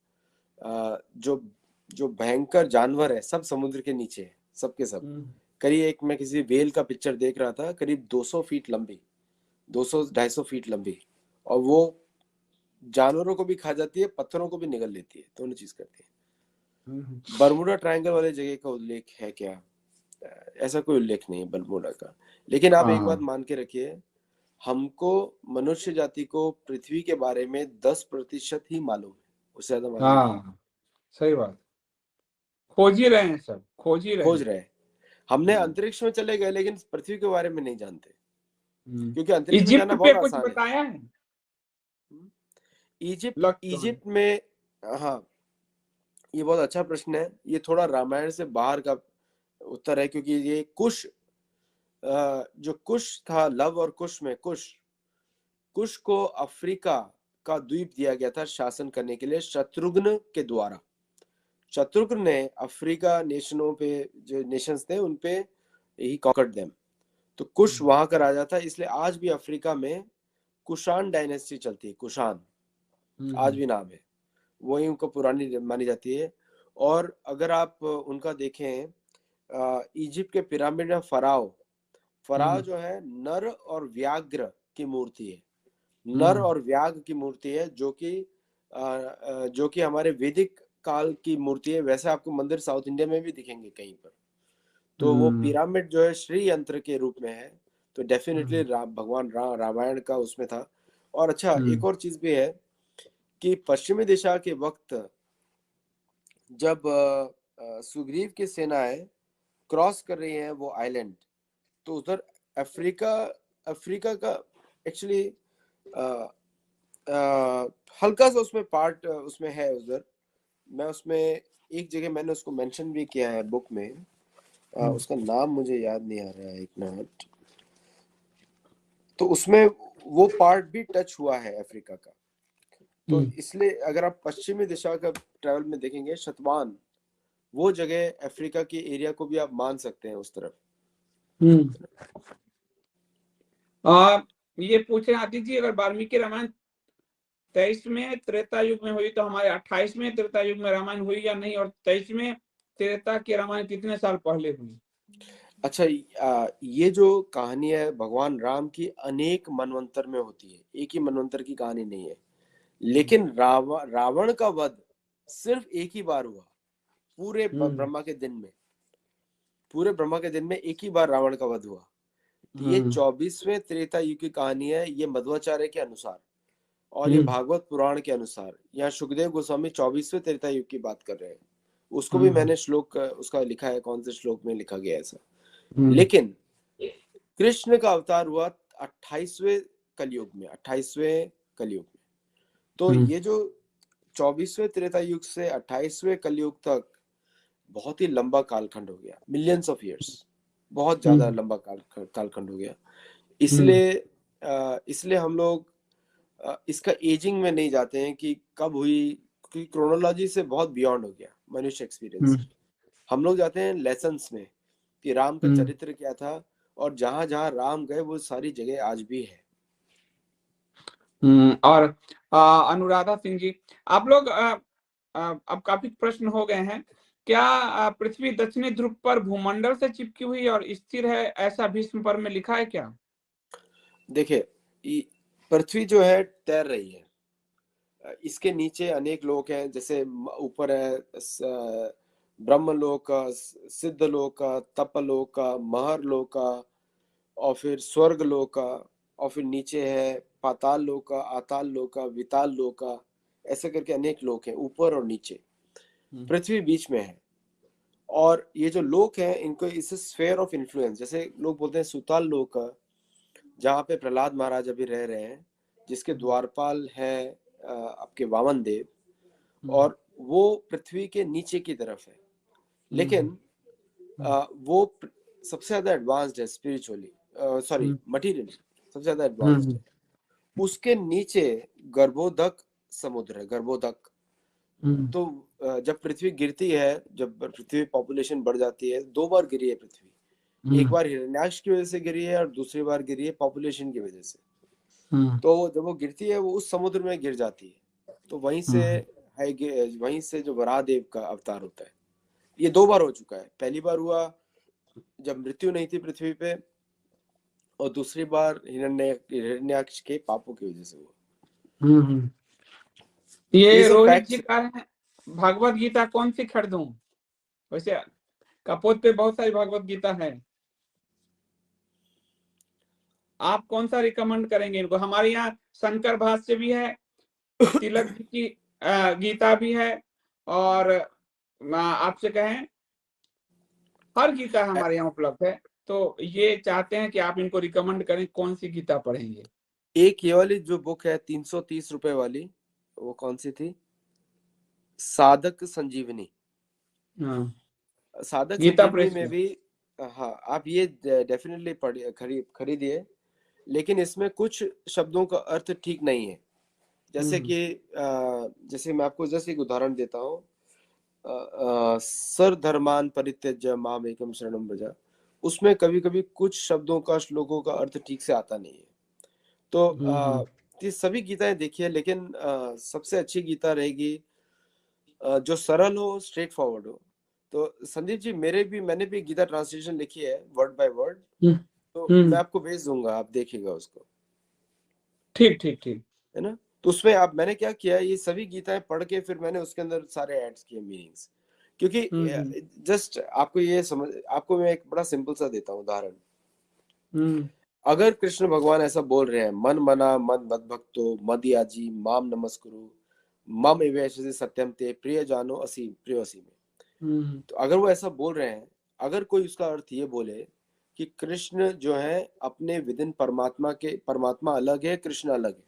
जो जो भयंकर जानवर है सब समुद्र के नीचे है, सबके सब। करीब एक मैं किसी वेल का पिक्चर देख रहा था, करीब 200 फीट लंबी, 200-250 फीट लंबी, और वो जानवरों को भी खा जाती है, पत्थरों को भी निगल लेती है, दोनों चीज करती है। बरमुडा ट्रायंगल वाले जगह का उल्लेख है क्या? ऐसा कोई उल्लेख नहीं है बरमुडा का। लेकिन आप एक बात मान के रखिए, हमको मनुष्य जाति को पृथ्वी के बारे में 10% ही मालूम है, उससे ज्यादा मालूम नहीं। हाँ, सही बात, खोज ही रहे हैं, सब खोज ही रहे खोज हैं। रहे हैं। हमने अंतरिक्ष में चले गए लेकिन पृथ्वी के बारे में नहीं जानते, क्योंकि अंतरिक्ष में इजिप्ट जाना पे बहुत कुछ आसान है। बताया है? इजिप्ट लग तो है। इजिप्ट में, हाँ, ये बहुत अच्छा प्रश्न है। ये थोड़ा रामायण से बाहर का उत्तर है, क्योंकि ये कुश, जो कुश था, लव और कुश में कुश को अफ्रीका का द्वीप दिया गया था शासन करने के लिए शत्रुघ्न के द्वारा। शत्रुघ्न ने अफ्रीका नेशनों पे, जो नेशंस थे उन पे ही कॉन्कर्ड देम। तो कुश वहां का राजा था, इसलिए आज भी अफ्रीका में कुषाण डायनेस्टी चलती है। कुषाण आज भी नाम है, वही उनको पुरानी मानी जाती है। और अगर आप उनका देखें, इजिप्ट के पिरामिड में फराव जो है नर और व्याघ्र की मूर्ति है, नर और व्याघ्र की मूर्ति है, जो कि हमारे वैदिक काल की मूर्ति है। वैसे आपको मंदिर साउथ इंडिया में भी दिखेंगे कहीं पर। तो वो पिरामिड जो है श्री यंत्र के रूप में है, तो डेफिनेटली भगवान रामायण का उसमें था। और अच्छा, एक और चीज भी है कि पश्चिमी दिशा के वक्त जब सुग्रीव की सेनाएं क्रॉस कर रही हैं वो आइलैंड, तो उधर अफ्रीका अफ्रीका का एक्चुअली हल्का सा उसमें पार्ट उसमें है उधर। मैं उसमें एक जगह मैंने उसको मेंशन भी किया है बुक में, उसका नाम मुझे याद नहीं आ रहा है, एक मिनट। तो उसमें वो पार्ट भी टच हुआ है अफ्रीका का। तो इसलिए अगर आप पश्चिमी दिशा का ट्रैवल में देखेंगे, शतवान वो जगह अफ्रीका के एरिया को भी आप मान सकते हैं उस तरफ। ये पूछे आदित्य जी, अगर वाल्मीकि रामायण 23 में त्रेता युग में हुई तो हमारे 28 में त्रेता युग में रामायण हुई या नहीं, और 23 में त्रेता की रामायण कितने साल पहले हुई? अच्छा, ये जो कहानी है भगवान राम की अनेक मनवंतर में होती है, एक ही मनवंतर की कहानी नहीं है। लेकिन रावण का वध सिर्फ एक ही बार हुआ पूरे ब्रह्मा के दिन में, पूरे ब्रह्मा के दिन में एक ही बार रावण का वध हुआ। ये 24वें त्रेता युग की कहानी है, ये मध्वाचार्य के अनुसार और ये भागवत पुराण के अनुसार। यहाँ सुखदेव गोस्वामी 24वें त्रेता युग की बात कर रहे हैं। उसको भी मैंने श्लोक उसका लिखा है, कौन से श्लोक में लिखा गया ऐसा। लेकिन कृष्ण का अवतार हुआ 28वें कलयुग में, 28वें कलयुग में। तो ये जो 24वें त्रेता युग से 28वें कलयुग तक बहुत ही लंबा कालखंड हो गया, मिलियंस ऑफ इयर्स, बहुत ज्यादा लंबा कालखंड हो गया। इसलिए हम लोग इसका एजिंग में नहीं जाते हैं कि कब हुई, क्योंकि क्रोनोलॉजी से बहुत बियॉन्ड हो गया मनुष्य एक्सपीरियंस। हम लोग जाते हैं लेसन्स में कि राम का चरित्र क्या था, और जहां जहां राम गए वो सारी जगह आज भी है। और अनुराधा सिंह जी, आप लोग अब काफी प्रश्न हो गए हैं। क्या पृथ्वी दक्षिणी ध्रुव पर भूमंडल से चिपकी हुई और स्थिर है, ऐसा भीष्म पर्व में लिखा है क्या? देखिए, पृथ्वी जो है तैर रही है, इसके नीचे अनेक लोक हैं, जैसे ऊपर है ब्रह्मलोक, सिद्धलोक, तपलोक, महरलोक, और फिर स्वर्ग लोक, और फिर नीचे है पाताल लोक, आताल लोक, विताल लोक, ऐसे करके अनेक लोक हैं ऊपर और नीचे। पृथ्वी बीच में है, और ये जो लोक हैं इनको इस स्फेयर ऑफ इन्फ्लुएंस, जैसे लोग बोलते हैं सुताल लोक, जहाँ पे प्रहलाद महाराज अभी रह रहे हैं, जिसके द्वारपाल है आपके वामन देव, और वो पृथ्वी के नीचे की तरफ है। लेकिन वो सबसे ज्यादा एडवांस्ड है स्पिरिचुअली। सॉरी मटेरियल सबसे ज्यादा एडवांस्ड है। उसके नीचे गर्भोदक समुद्र है, गर्भोदक। तो जब पृथ्वी गिरती है, जब पृथ्वी पॉपुलेशन बढ़ जाती है, 2 बार गिरी है पृथ्वी। एक बार हिरण्याक्ष की वजह से गिरी है और दूसरी बार गिरी है पॉपुलेशन की वजह से। तो जब वो गिरती है वो उस समुद्र में गिर जाती है। तो वहीं से वहीं से जो वराहदेव का अवतार होता है। ये 2 बार हो चुका है। पहली बार हुआ जब मृत्यु नहीं थी पृथ्वी पे, और दूसरी बार हिरण्याक्ष के पापों की वजह से हुआ। ये सब रोहित जी फैक्ट्स। कह रहे हैं भगवत गीता कौन सी खरीदूं? वैसे कपोत पे बहुत सारी भगवत गीता है, आप कौन सा रिकमेंड करेंगे इनको? हमारे यहाँ शंकर भाष्य भी है, तिलक जी की गीता भी है, और आपसे कहें हर गीता हमारे यहाँ उपलब्ध है। तो ये चाहते हैं कि आप इनको रिकमेंड करें, कौन सी गीता पढ़ेंगे? एक ये वाली जो बुक है 330 रुपए वाली, वो कौन सी थी? साधक संजीवनी। साधक गीता संजीवनी प्रेस में भी, हाँ, आप ये डेफिनेटली पढ़िए, खरीदिए। लेकिन इसमें कुछ शब्दों का अर्थ ठीक नहीं है। जैसे कि जैसे मैं आपको जैसे एक उदाहरण देता हूँ, सर धर्मान परित्यज्य माम एकम शरणम व्रज। उसमें कभी कभी कुछ शब्दों का, श्लोकों का अर्थ ठीक से आता नहीं है। तो ये सभी गीताएं देखिए, लेकिन सबसे अच्छी गीता रहेगी जो सरल हो, स्ट्रेट फॉरवर्ड हो। तो संदीप जी, मैंने भी गीता ट्रांसलेशन लिखी है वर्ड बाय वर्ड। तो मैं आपको भेज दूंगा, आप देखिएगा उसको। ठीक ठीक ठीक है ना? तो उसमें आप, मैंने क्या किया, ये सभी गीताएं पढ़ के फिर मैंने उसके अंदर सारे ऐड्स किए मीनिंग्स। क्योंकि जस्ट आपको ये समझ, आपको मैं एक बड़ा सिंपल सा देता हूँ उदाहरण। अगर कृष्ण भगवान ऐसा बोल रहे हैं, मन मना मन मद भक्तो मद याजी माम नमस्कुरु मम एवैषसि सत्यम ते प्रिय जानो असी प्रिय असी में। तो अगर वो ऐसा बोल रहे हैं, अगर कोई उसका अर्थ ये बोले कि कृष्ण जो है अपने विदिन परमात्मा अलग है, कृष्ण अलग है,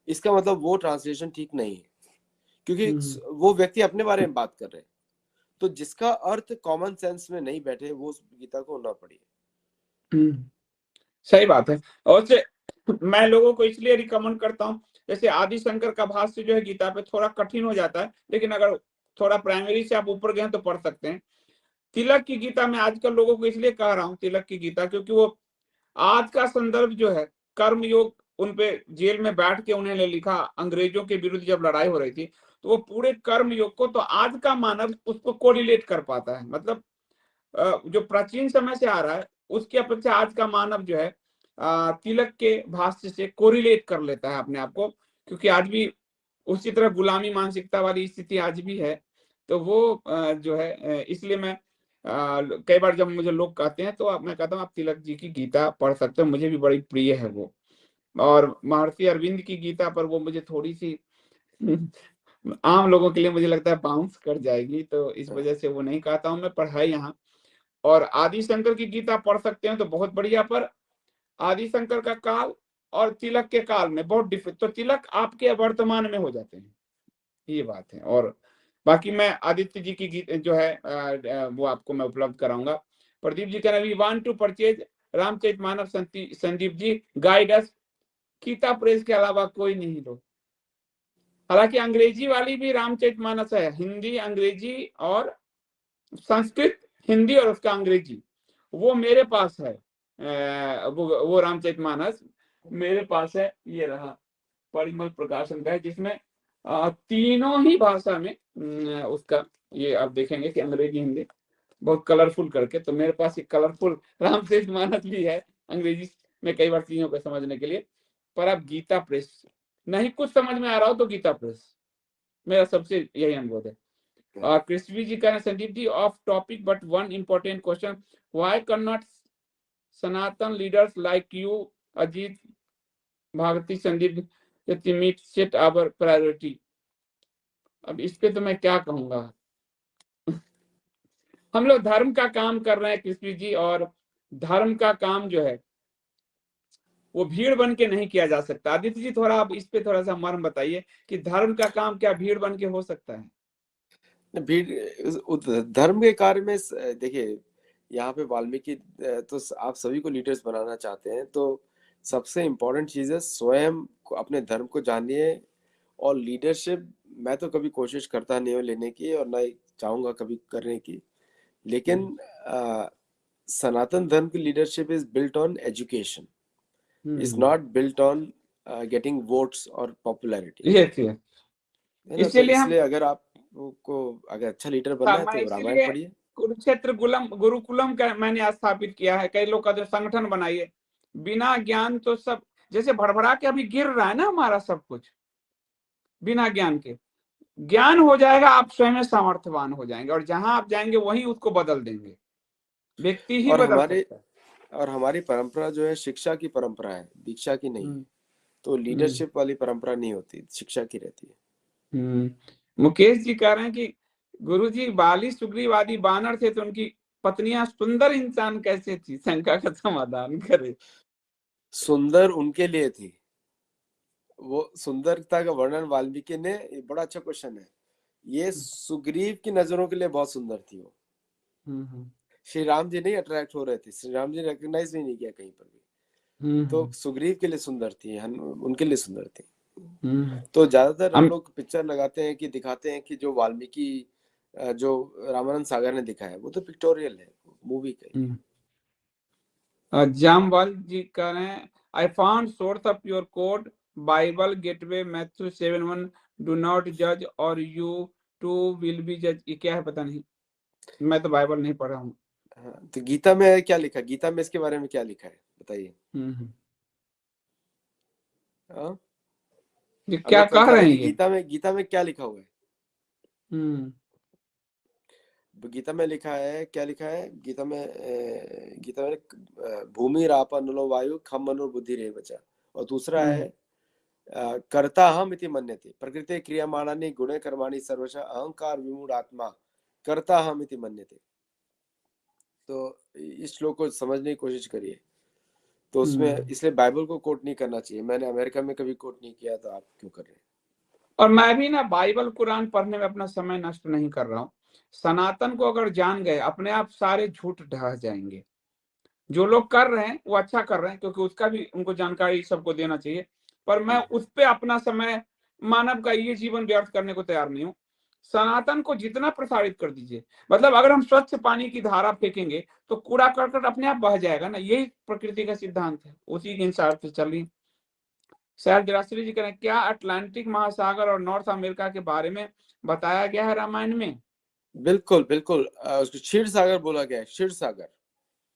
इसका मतलब वो ट्रांसलेशन ठीक नहीं है। क्योंकि वो व्यक्ति अपने बारे में बात कर रहे हैं। तो जिसका अर्थ कॉमन सेंस में नहीं बैठे, वो उस गीता को ना पढ़िए। सही बात है। और से मैं लोगों को इसलिए रिकमेंड करता हूँ, जैसे आदि शंकर का भाष्य जो है गीता पे थोड़ा कठिन हो जाता है, लेकिन अगर थोड़ा प्राइमरी से आप ऊपर गए तो पढ़ सकते हैं। तिलक की गीता मैं आजकल लोगों को इसलिए कह रहा हूँ तिलक की गीता, क्योंकि वो आज का संदर्भ जो है कर्म योग, उनपे जेल में बैठ के उन्होंने लिखा, अंग्रेजों के विरुद्ध जब लड़ाई हो रही थी, तो वो पूरे कर्म योग को तो आज का मानव उसको कोरिलेट कर पाता है। मतलब जो प्राचीन समय से आ रहा है उसकी अपेक्षा आज का मानव जो है तिलक के भाष्य से कोरिलेट कर लेता है अपने आप को, क्योंकि आज भी उसी तरह गुलामी मानसिकता वाली स्थिति आज भी है। तो वो जो है इसलिए मैं कई बार जब मुझे लोग कहते हैं तो मैं कहता हूँ आप तिलक जी की गीता पढ़ सकते हो, मुझे भी बड़ी प्रिय है वो। और महर्षि अरविंद की गीता पर वो मुझे थोड़ी सी आम लोगों के लिए मुझे लगता है बाउंस कर जाएगी, तो इस वजह से वो नहीं कहता हूँ मैं, पढ़ाई यहाँ। और आदि शंकर की गीता पढ़ सकते हैं तो बहुत बढ़िया, पर आदि शंकर का काल और तिलक के काल में बहुत डिफरेंस, तो तिलक आपके वर्तमान में हो जाते हैं, ये बात है। और बाकी मैं आदित्य जी की गीत जो है वो आपको मैं उपलब्ध कराऊंगा। प्रदीप जी कह रहे हैं we want to purchase Ramcharitmanas, Sandeep ji guide us, Gita press के अलावा कोई नहीं लो। हालांकि अंग्रेजी वाली भी रामचरितमानस है, हिंदी अंग्रेजी और संस्कृत, हिंदी और उसका अंग्रेजी, वो मेरे पास है। वो रामचरितमानस मेरे पास है, ये रहा, परिमल प्रकाशन का है, जिसमें तीनों ही भाषा में उसका, ये आप देखेंगे कि अंग्रेजी हिंदी बहुत कलरफुल करके, तो मेरे पास एक कलरफुल रामचरितमानस भी है अंग्रेजी में कई बार चीजों को समझने के लिए। पर अब गीता प्रेस, नहीं कुछ समझ में आ रहा हो तो गीता प्रेस, मेरा सबसे यही अनुरोध है। कृष्ण जी कह Sandeep ji off topic but one important question, why can not Sanatan leaders like you Ajeet Bharti Sandeep meet set our priority? अब इस पे तो मैं क्या कहूंगा, हम लोग धर्म का काम कर रहे हैं कृष्ण जी, और धर्म का काम जो है वो भीड़ बन के नहीं किया जा सकता। आदित्य जी थोड़ा आप इस पे थोड़ा सा मर्म बताइए कि धर्म का काम क्या भीड़ बन के हो सकता है? भीड़ धर्म के कार्य में देखिए, यहाँ पे वाल्मीकि तो आप सभी को लीडर्स बनाना चाहते हैं, तो सबसे इम्पोर्टेंट चीज है स्वयं को, अपने धर्म को जानिए। और लीडरशिप मैं तो कभी कोशिश करता नहीं हूँ लेने की, और ना ही चाहूंगा कभी करने की। लेकिन सनातन धर्म की leadership is built on education, is not built on getting votes और पॉपुलैरिटी, यस यस। है ना। तो इसीलिए हम इसलिए अगर आपको अगर अच्छा लीडर बनना है मैं तो रामायण इसीलिए पढ़िए। कुरुक्षेत्र गुरुकुलम का मैंने स्थापित किया है। कई लोग का जो संगठन बनाइए, बिना ज्ञान तो सब जैसे भड़बड़ा के अभी गिर रहा है ना हमारा सब कुछ, बिना ज्ञान के। ज्ञान हो जाएगा, आप स्वयं सामर्थ्यवान हो जाएंगे, और जहां आप जाएंगे वहीं उसको बदल देंगे। व्यक्ति ही और बदल हमारे सकता है। और हमारी परंपरा जो है शिक्षा की परंपरा है, दीक्षा की नहीं है। तो हम्म लीडरशिप वाली परंपरा नहीं होती, शिक्षा की रहती है। मुकेश जी कह रहे हैं कि गुरुजी बाली सुग्रीवादी बानर थे तो उनकी पत्नियां सुंदर इंसान कैसे थी, शंका का समाधान करे। सुंदर उनके लिए थी, वो सुंदरता का वर्णन वाल्मीकि ने, ये बड़ा अच्छा क्वेश्चन है। ये सुग्रीव की नजरों के लिए बहुत सुंदर थी वो। श्री राम जी नहीं अट्रैक्ट हो रहे थे, श्री राम जी रिकग्नाइज भी नहीं किया कहीं पर भी। तो सुग्रीव के लिए सुंदर थी, उनके लिए सुंदर थी। तो ज्यादातर हम लोग पिक्चर लगाते हैं कि दिखाते हैं कि जो वाल्मीकि जो रामानंद सागर ने दिखाया वो तो पिक्टोरियल है, मूवी का। जामवाल जी कह रहे हैं I found source of your code Bible gateway Matthew 7:1 do not जज और यू टू विल बी जज। ये क्या है पता नहीं, मैं तो बाइबल नहीं पढ़ा हूँ। हाँ, तो गीता में क्या लिखा, गीता में इसके बारे में क्या लिखा है बताइए। हाँ, ये हम क्या लोग कल कह कह रहे रहे हैं कि ये? गीता में क्या लिखा हुआ है। गीता में लिखा है, क्या लिखा है गीता में? गीता में भूमि रापा नलो वायु खम मनो बुद्धि रे बचा। और दूसरा है कर्ता हम इति मन्यते प्रकृति क्रियमाणानि गुणे कर्माणि सर्वशः अहंकार विमूढ़ आत्मा कर्ता हम इति मन्यते। तो इस श्लोक को समझने की कोशिश करिए। तो उसमें इसलिए बाइबल को कोट नहीं करना चाहिए। मैंने अमेरिका में कभी कोट नहीं किया, तो आप क्यों कर रहे हैं? और मैं भी ना बाइबल कुरान पढ़ने में अपना समय नष्ट नहीं कर रहा हूँ। सनातन को अगर जान गए, अपने आप सारे झूठ ढह जाएंगे। जो लोग कर रहे हैं वो अच्छा कर रहे हैं, क्योंकि उसका भी उनको जानकारी सबको देना चाहिए। पर मैं उस पे अपना समय, मानव का ये जीवन व्यर्थ करने को तैयार नहीं हूँ। सनातन को जितना प्रसारित कर दीजिए, मतलब अगर हम स्वच्छ पानी की धारा फेंकेंगे तो कूड़ा करकट अपने आप बह जाएगा ना। यही प्रकृति का सिद्धांत है, उसी के हिसाब से चल रही। शायद जराश्री जी करें, क्या अटलांटिक महासागर और नॉर्थ अमेरिका के बारे में बताया गया है रामायण में? बिल्कुल बिल्कुल, उसको क्षीर सागर बोला गया है, क्षीर सागर,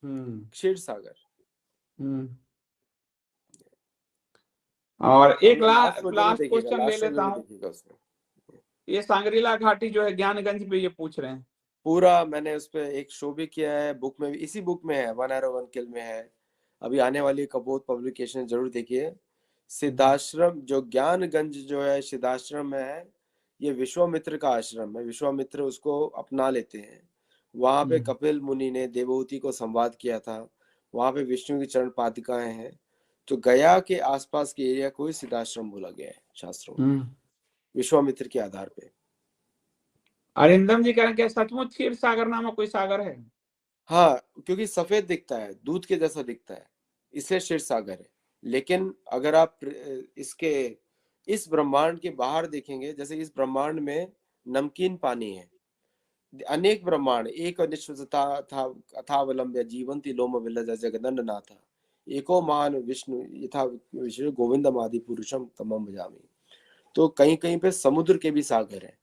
क्षीर सागर। और एक लास्ट वीडियो में लास्ट देखिएगा, क्वेश्चन ले लास्ट लेता वीडियो में हूँ। देखिएगा उसमें। ये सांगरीला घाटी जो है ज्ञानगंज पे, ये पूछ रहे हैं। पूरा मैंने उस पर एक शो भी किया है, बुक में भी, इसी बुक में है, 1 Arrow 1 Kill में है। अभी आने वाली कपोत पब्लिकेशन जरूर देखिए। सिद्धाश्रम जो ज्ञानगंज जो है सिद्धाश्रम में है, ये विश्वामित्र का आश्रम है। विश्वामित्र उसको अपना लेते हैं। वहां पे कपिल मुनि ने देवहूति को संवाद किया था। वहां पे विष्णु की चरण पादुकाएं हैं। तो गया के आसपास के एरिया को ही सिद्धाश्रम बोला गया है शास्त्रों में, विश्वामित्र के आधार पे। अरिंदम जी कह रहे हैं, क्या सचमुच क्षीर सागर नामक कोई सागर है? हाँ, क्योंकि सफेद दिखता है, दूध के जैसा दिखता है, इसलिए क्षीर सागर है। लेकिन अगर आप इसके इस ब्रह्मांड के बाहर देखेंगे, जैसे इस ब्रह्मांड में नमकीन पानी है। अनेक ब्रह्मांड एक अनिश्चितता था अथावलंब्य जीवंती लोम विलज जगदंड नाथा एको महान विष्णु यथा विष्णु गोविंदम आदि पुरुषम तमम भजामि। तो कहीं कहीं पे समुद्र के भी सागर है,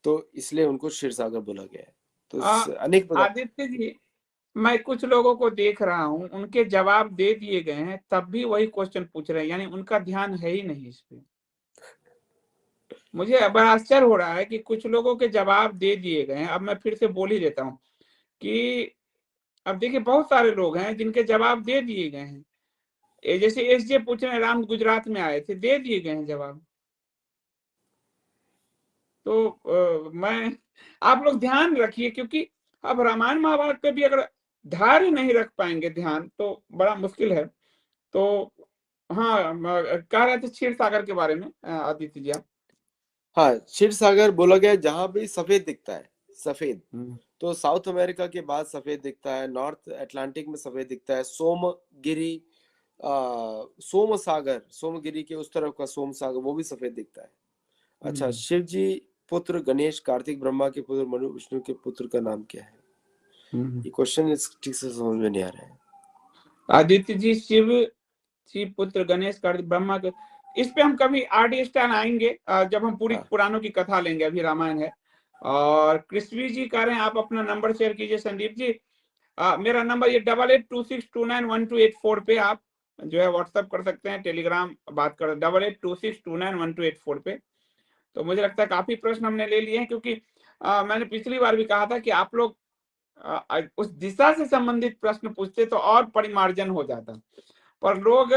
तो इसलिए उनको क्षीर सागर बोला गया है। तो अनेक प्रकार। आदित्य जी, मैं कुछ लोगों को देख रहा हूँ, उनके जवाब दे दिए गए हैं, तब भी वही क्वेश्चन पूछ रहे हैं, यानी उनका ध्यान है ही नहीं इस पे। मुझे बड़ा आश्चर्य हो रहा है कि कुछ लोगों के जवाब दे दिए गए हैं। अब मैं फिर से बोल ही देता हूँ कि अब देखिए, बहुत सारे लोग हैं जिनके जवाब दे दिए गए हैं। जैसे एसजे पूछ रहे हैं, राम गुजरात में आए थे, दे दिए गए हैं जवाब। तो मैं, आप लोग ध्यान रखिए, क्योंकि अब रामायण महाभारत पे भी अगर धैर्य नहीं रख पाएंगे ध्यान, तो बड़ा मुश्किल है। तो हाँ, कह रहे थे क्षीर सागर के बारे में आदित्य जी आप। हाँ, क्षीर सागर बोला गया जहां भी सफेद दिखता है, सफेद। तो साउथ अमेरिका के बाद सफेद दिखता है, नॉर्थ अटलांटिक में सफेद दिखता है। सोमगिरी सोम सागर, सोमगिरी के उस तरफ का सोम सागर वो भी सफेद दिखता है। अच्छा, शिव जी पुत्र गणेश, कार्तिक ब्रह्मा के पुत्र, मनु विष्णु के पुत्र का नाम क्या है? ये क्वेश्चन ठीक से समझ में नहीं आ रहा है। आदित्य जी शिव जी पुत्र गणेश कार्तिक ब्रह्मा के, इस पे हम कभी आरडी स्टार आएंगे जब हम पूरी पुराणों की कथा लेंगे, अभी रामायण है। और कृष्वी जी कह रहे हैं आप अपना नंबर शेयर कीजिए। संदीप जी मेरा नंबर ये 8826291284 पे आप जो है व्हाट्सएप कर सकते हैं, टेलीग्राम बात कर 8826291284 पे। तो मुझे लगता है काफी प्रश्न हमने ले लिए हैं, क्योंकि मैंने पिछली बार भी कहा था कि आप लोग उस दिशा से संबंधित प्रश्न पूछते तो और परिमार्जन हो जाता, पर लोग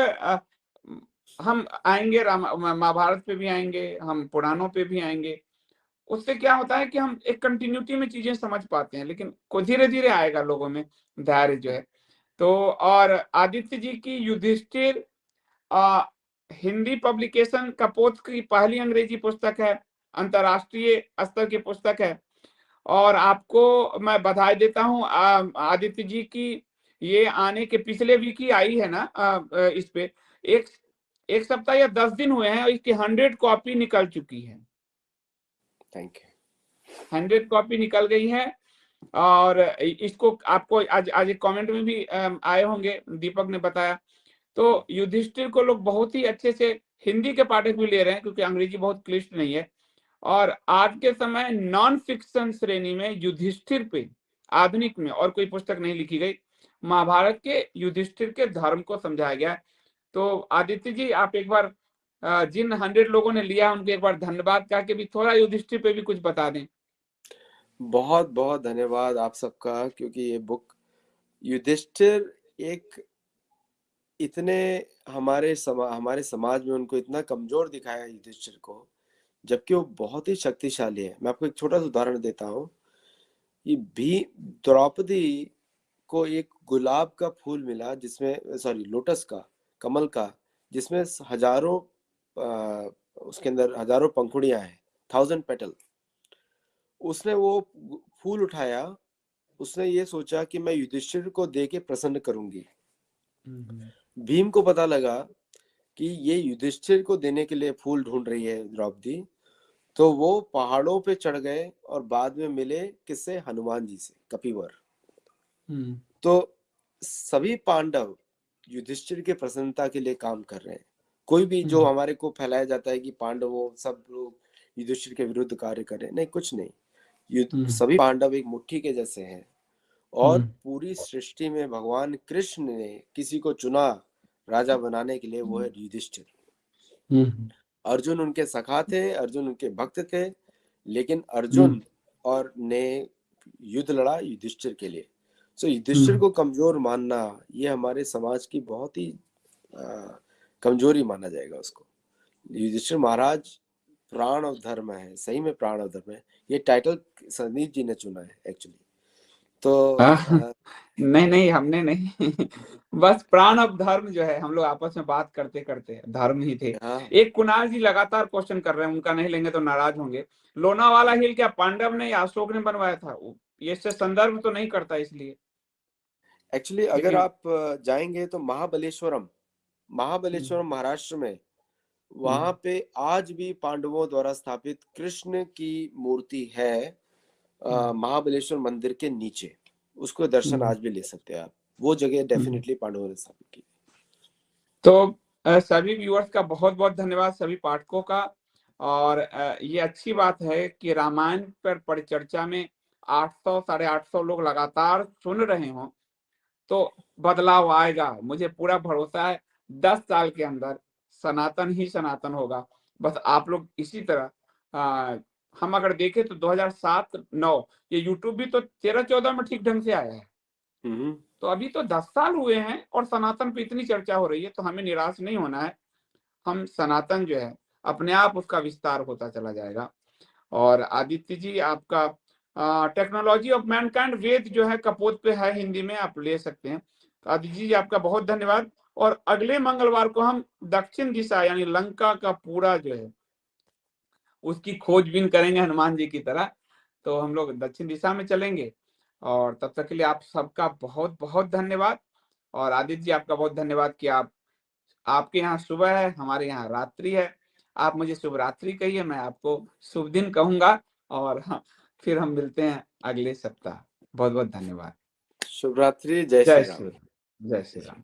हम आएंगे महाभारत पे भी आएंगे, हम पुराणों पे भी आएंगे। उससे क्या होता है कि हम एक कंटिन्यूटी में चीजें समझ पाते हैं, लेकिन धीरे धीरे आएगा लोगों में धैर्य जो है। तो और आदित्य जी की युधिष्ठिर हिंदी पब्लिकेशन कपोत की पहली अंग्रेजी पुस्तक है, अंतरराष्ट्रीय स्तर की पुस्तक है। और आपको मैं बधाई देता हूं आदित्य जी की, ये आने के पिछले वीक ही आई है ना, इस पे एक सप्ताह या 10 दिन हुए हैं और इसकी 100 कॉपी निकल चुकी है। Thank you. 100 कॉपी निकल गई है। और इसको आपको आज एक कमेंट में भी आए होंगे, दीपक ने बताया। तो युधिष्ठिर को लोग बहुत ही अच्छे से हिंदी के पाठक भी ले रहे हैं, क्योंकि अंग्रेजी बहुत क्लिष्ट नहीं है। और आज के समय नॉन फिक्शन श्रेणी में युधिष्ठिर पे आधुनिक में और कोई पुस्तक नहीं लिखी गई, महाभारत के युधिष्ठिर के धर्म को समझाया गया है। तो आदित्य जी आप एक बार जिन 100 लोगों ने लिया उनको एक बार धन्यवाद कह के भी थोड़ा युधिष्ठिर पे भी कुछ बता दें। बहुत बहुत धन्यवाद आप सबका, क्योंकि ये बुक युधिष्ठिर एक इतने हमारे समाज में उनको इतना कमजोर दिखाया युधिष्ठिर को, जबकि वो बहुत ही शक्तिशाली है। मैं आपको एक छोटा सा उदाहरण देता हूँ। ये भी द्रौपदी को एक गुलाब का फूल मिला, जिसमें सॉरी लोटस का, कमल का, जिसमें हजारों उसके अंदर हजारों पंखुड़ियां हैं, 1000 पेटल। उसने वो फूल उठाया, उसने ये सोचा कि मैं युधिष्ठिर को दे के प्रसन्न करूंगी। भीम को पता लगा कि ये युधिष्ठिर को देने के लिए फूल ढूंढ रही है द्रौपदी, तो वो पहाड़ों पे चढ़ गए और बाद में मिले किससे? हनुमान जी से, कपिवर। तो सभी पांडव युधिष्ठिर के प्रसन्नता के लिए काम कर रहे हैं। कोई भी जो हमारे को फैलाया जाता है कि पांडवों सब लोग युधिष्ठिर के विरुद्ध कार्य कर रहे हैं, नहीं, कुछ नहीं। सभी पांडव एक मुट्ठी के जैसे हैं। और पूरी सृष्टि में भगवान कृष्ण ने किसी को चुना राजा बनाने के लिए, वो है युधिष्ठिर। अर्जुन उनके सखा थे, अर्जुन उनके भक्त थे, लेकिन अर्जुन और ने युद्ध लड़ा युधिष्ठिर के लिए। सो युधिष्ठिर को कमजोर मानना ये हमारे समाज की बहुत ही कमजोरी माना जाएगा उसको। युधिष्ठिर महाराज प्राण और धर्म है, सही में प्राण और धर्म है। ये टाइटल संदीप जी ने चुना है एक्चुअली। तो नहीं नहीं हमने नहीं बस प्राण अब धर्म जो है, हम लोग आपस में बात करते करते धर्म ही थे। एक कुणाल जी लगातार क्वेश्चन कर रहे हैं, उनका नहीं लेंगे तो नाराज होंगे। लोनावाला हिल क्या पांडव ने या अशोक ने बनवाया था? ये से संदर्भ तो नहीं करता, इसलिए एक्चुअली अगर आप जाएंगे तो महाबलेश्वरम महाराष्ट्र में, वहां पे आज भी पांडवों द्वारा स्थापित कृष्ण की मूर्ति है, महाबलेश्वर मंदिर के नीचे। उसको दर्शन आज भी ले सकते हैं आप। वो जगह डेफिनेटली पांडवों ने स्थापित की। तो सभी व्यूअर्स का बहुत बहुत धन्यवाद, सभी पाठकों का। और ये अच्छी बात है कि रामायण पर परिचर्चा में 800 850 लोग लगातार सुन रहे हों, तो बदलाव आएगा, मुझे पूरा भरोसा है। 10 साल के अंदर सनातन ही सनातन होगा। बस आप लोग इसी तरह हम अगर देखें तो 2007-9 ये यूट्यूब भी तो 13-14 में ठीक ढंग से आया है। तो अभी तो 10 साल हुए हैं और सनातन पे इतनी चर्चा हो रही है, तो हमें निराश नहीं होना है। हम सनातन जो है अपने आप उसका विस्तार होता चला जाएगा। और आदित्य जी आपका टेक्नोलॉजी ऑफ मैनकाइंड वेद जो है कपोत पे है, हिंदी में आप ले सकते हैं। तो आदित्य जी आपका बहुत धन्यवाद। और अगले मंगलवार को हम दक्षिण दिशा यानी लंका का पूरा जो है उसकी खोजबीन करेंगे हनुमान जी की तरह। तो हम लोग दक्षिण दिशा में चलेंगे और तब तक के लिए आप सबका बहुत बहुत धन्यवाद। और आदित्य जी आपका बहुत धन्यवाद कि आपके यहाँ सुबह है, हमारे यहाँ रात्रि है। आप मुझे शुभ रात्रि कहिए, मैं आपको शुभ दिन कहूंगा। और हाँ, फिर हम मिलते हैं अगले सप्ताह। बहुत बहुत धन्यवाद। शुभ रात्रि, जय जय श्री राम। श्री राम। जय श्री राम।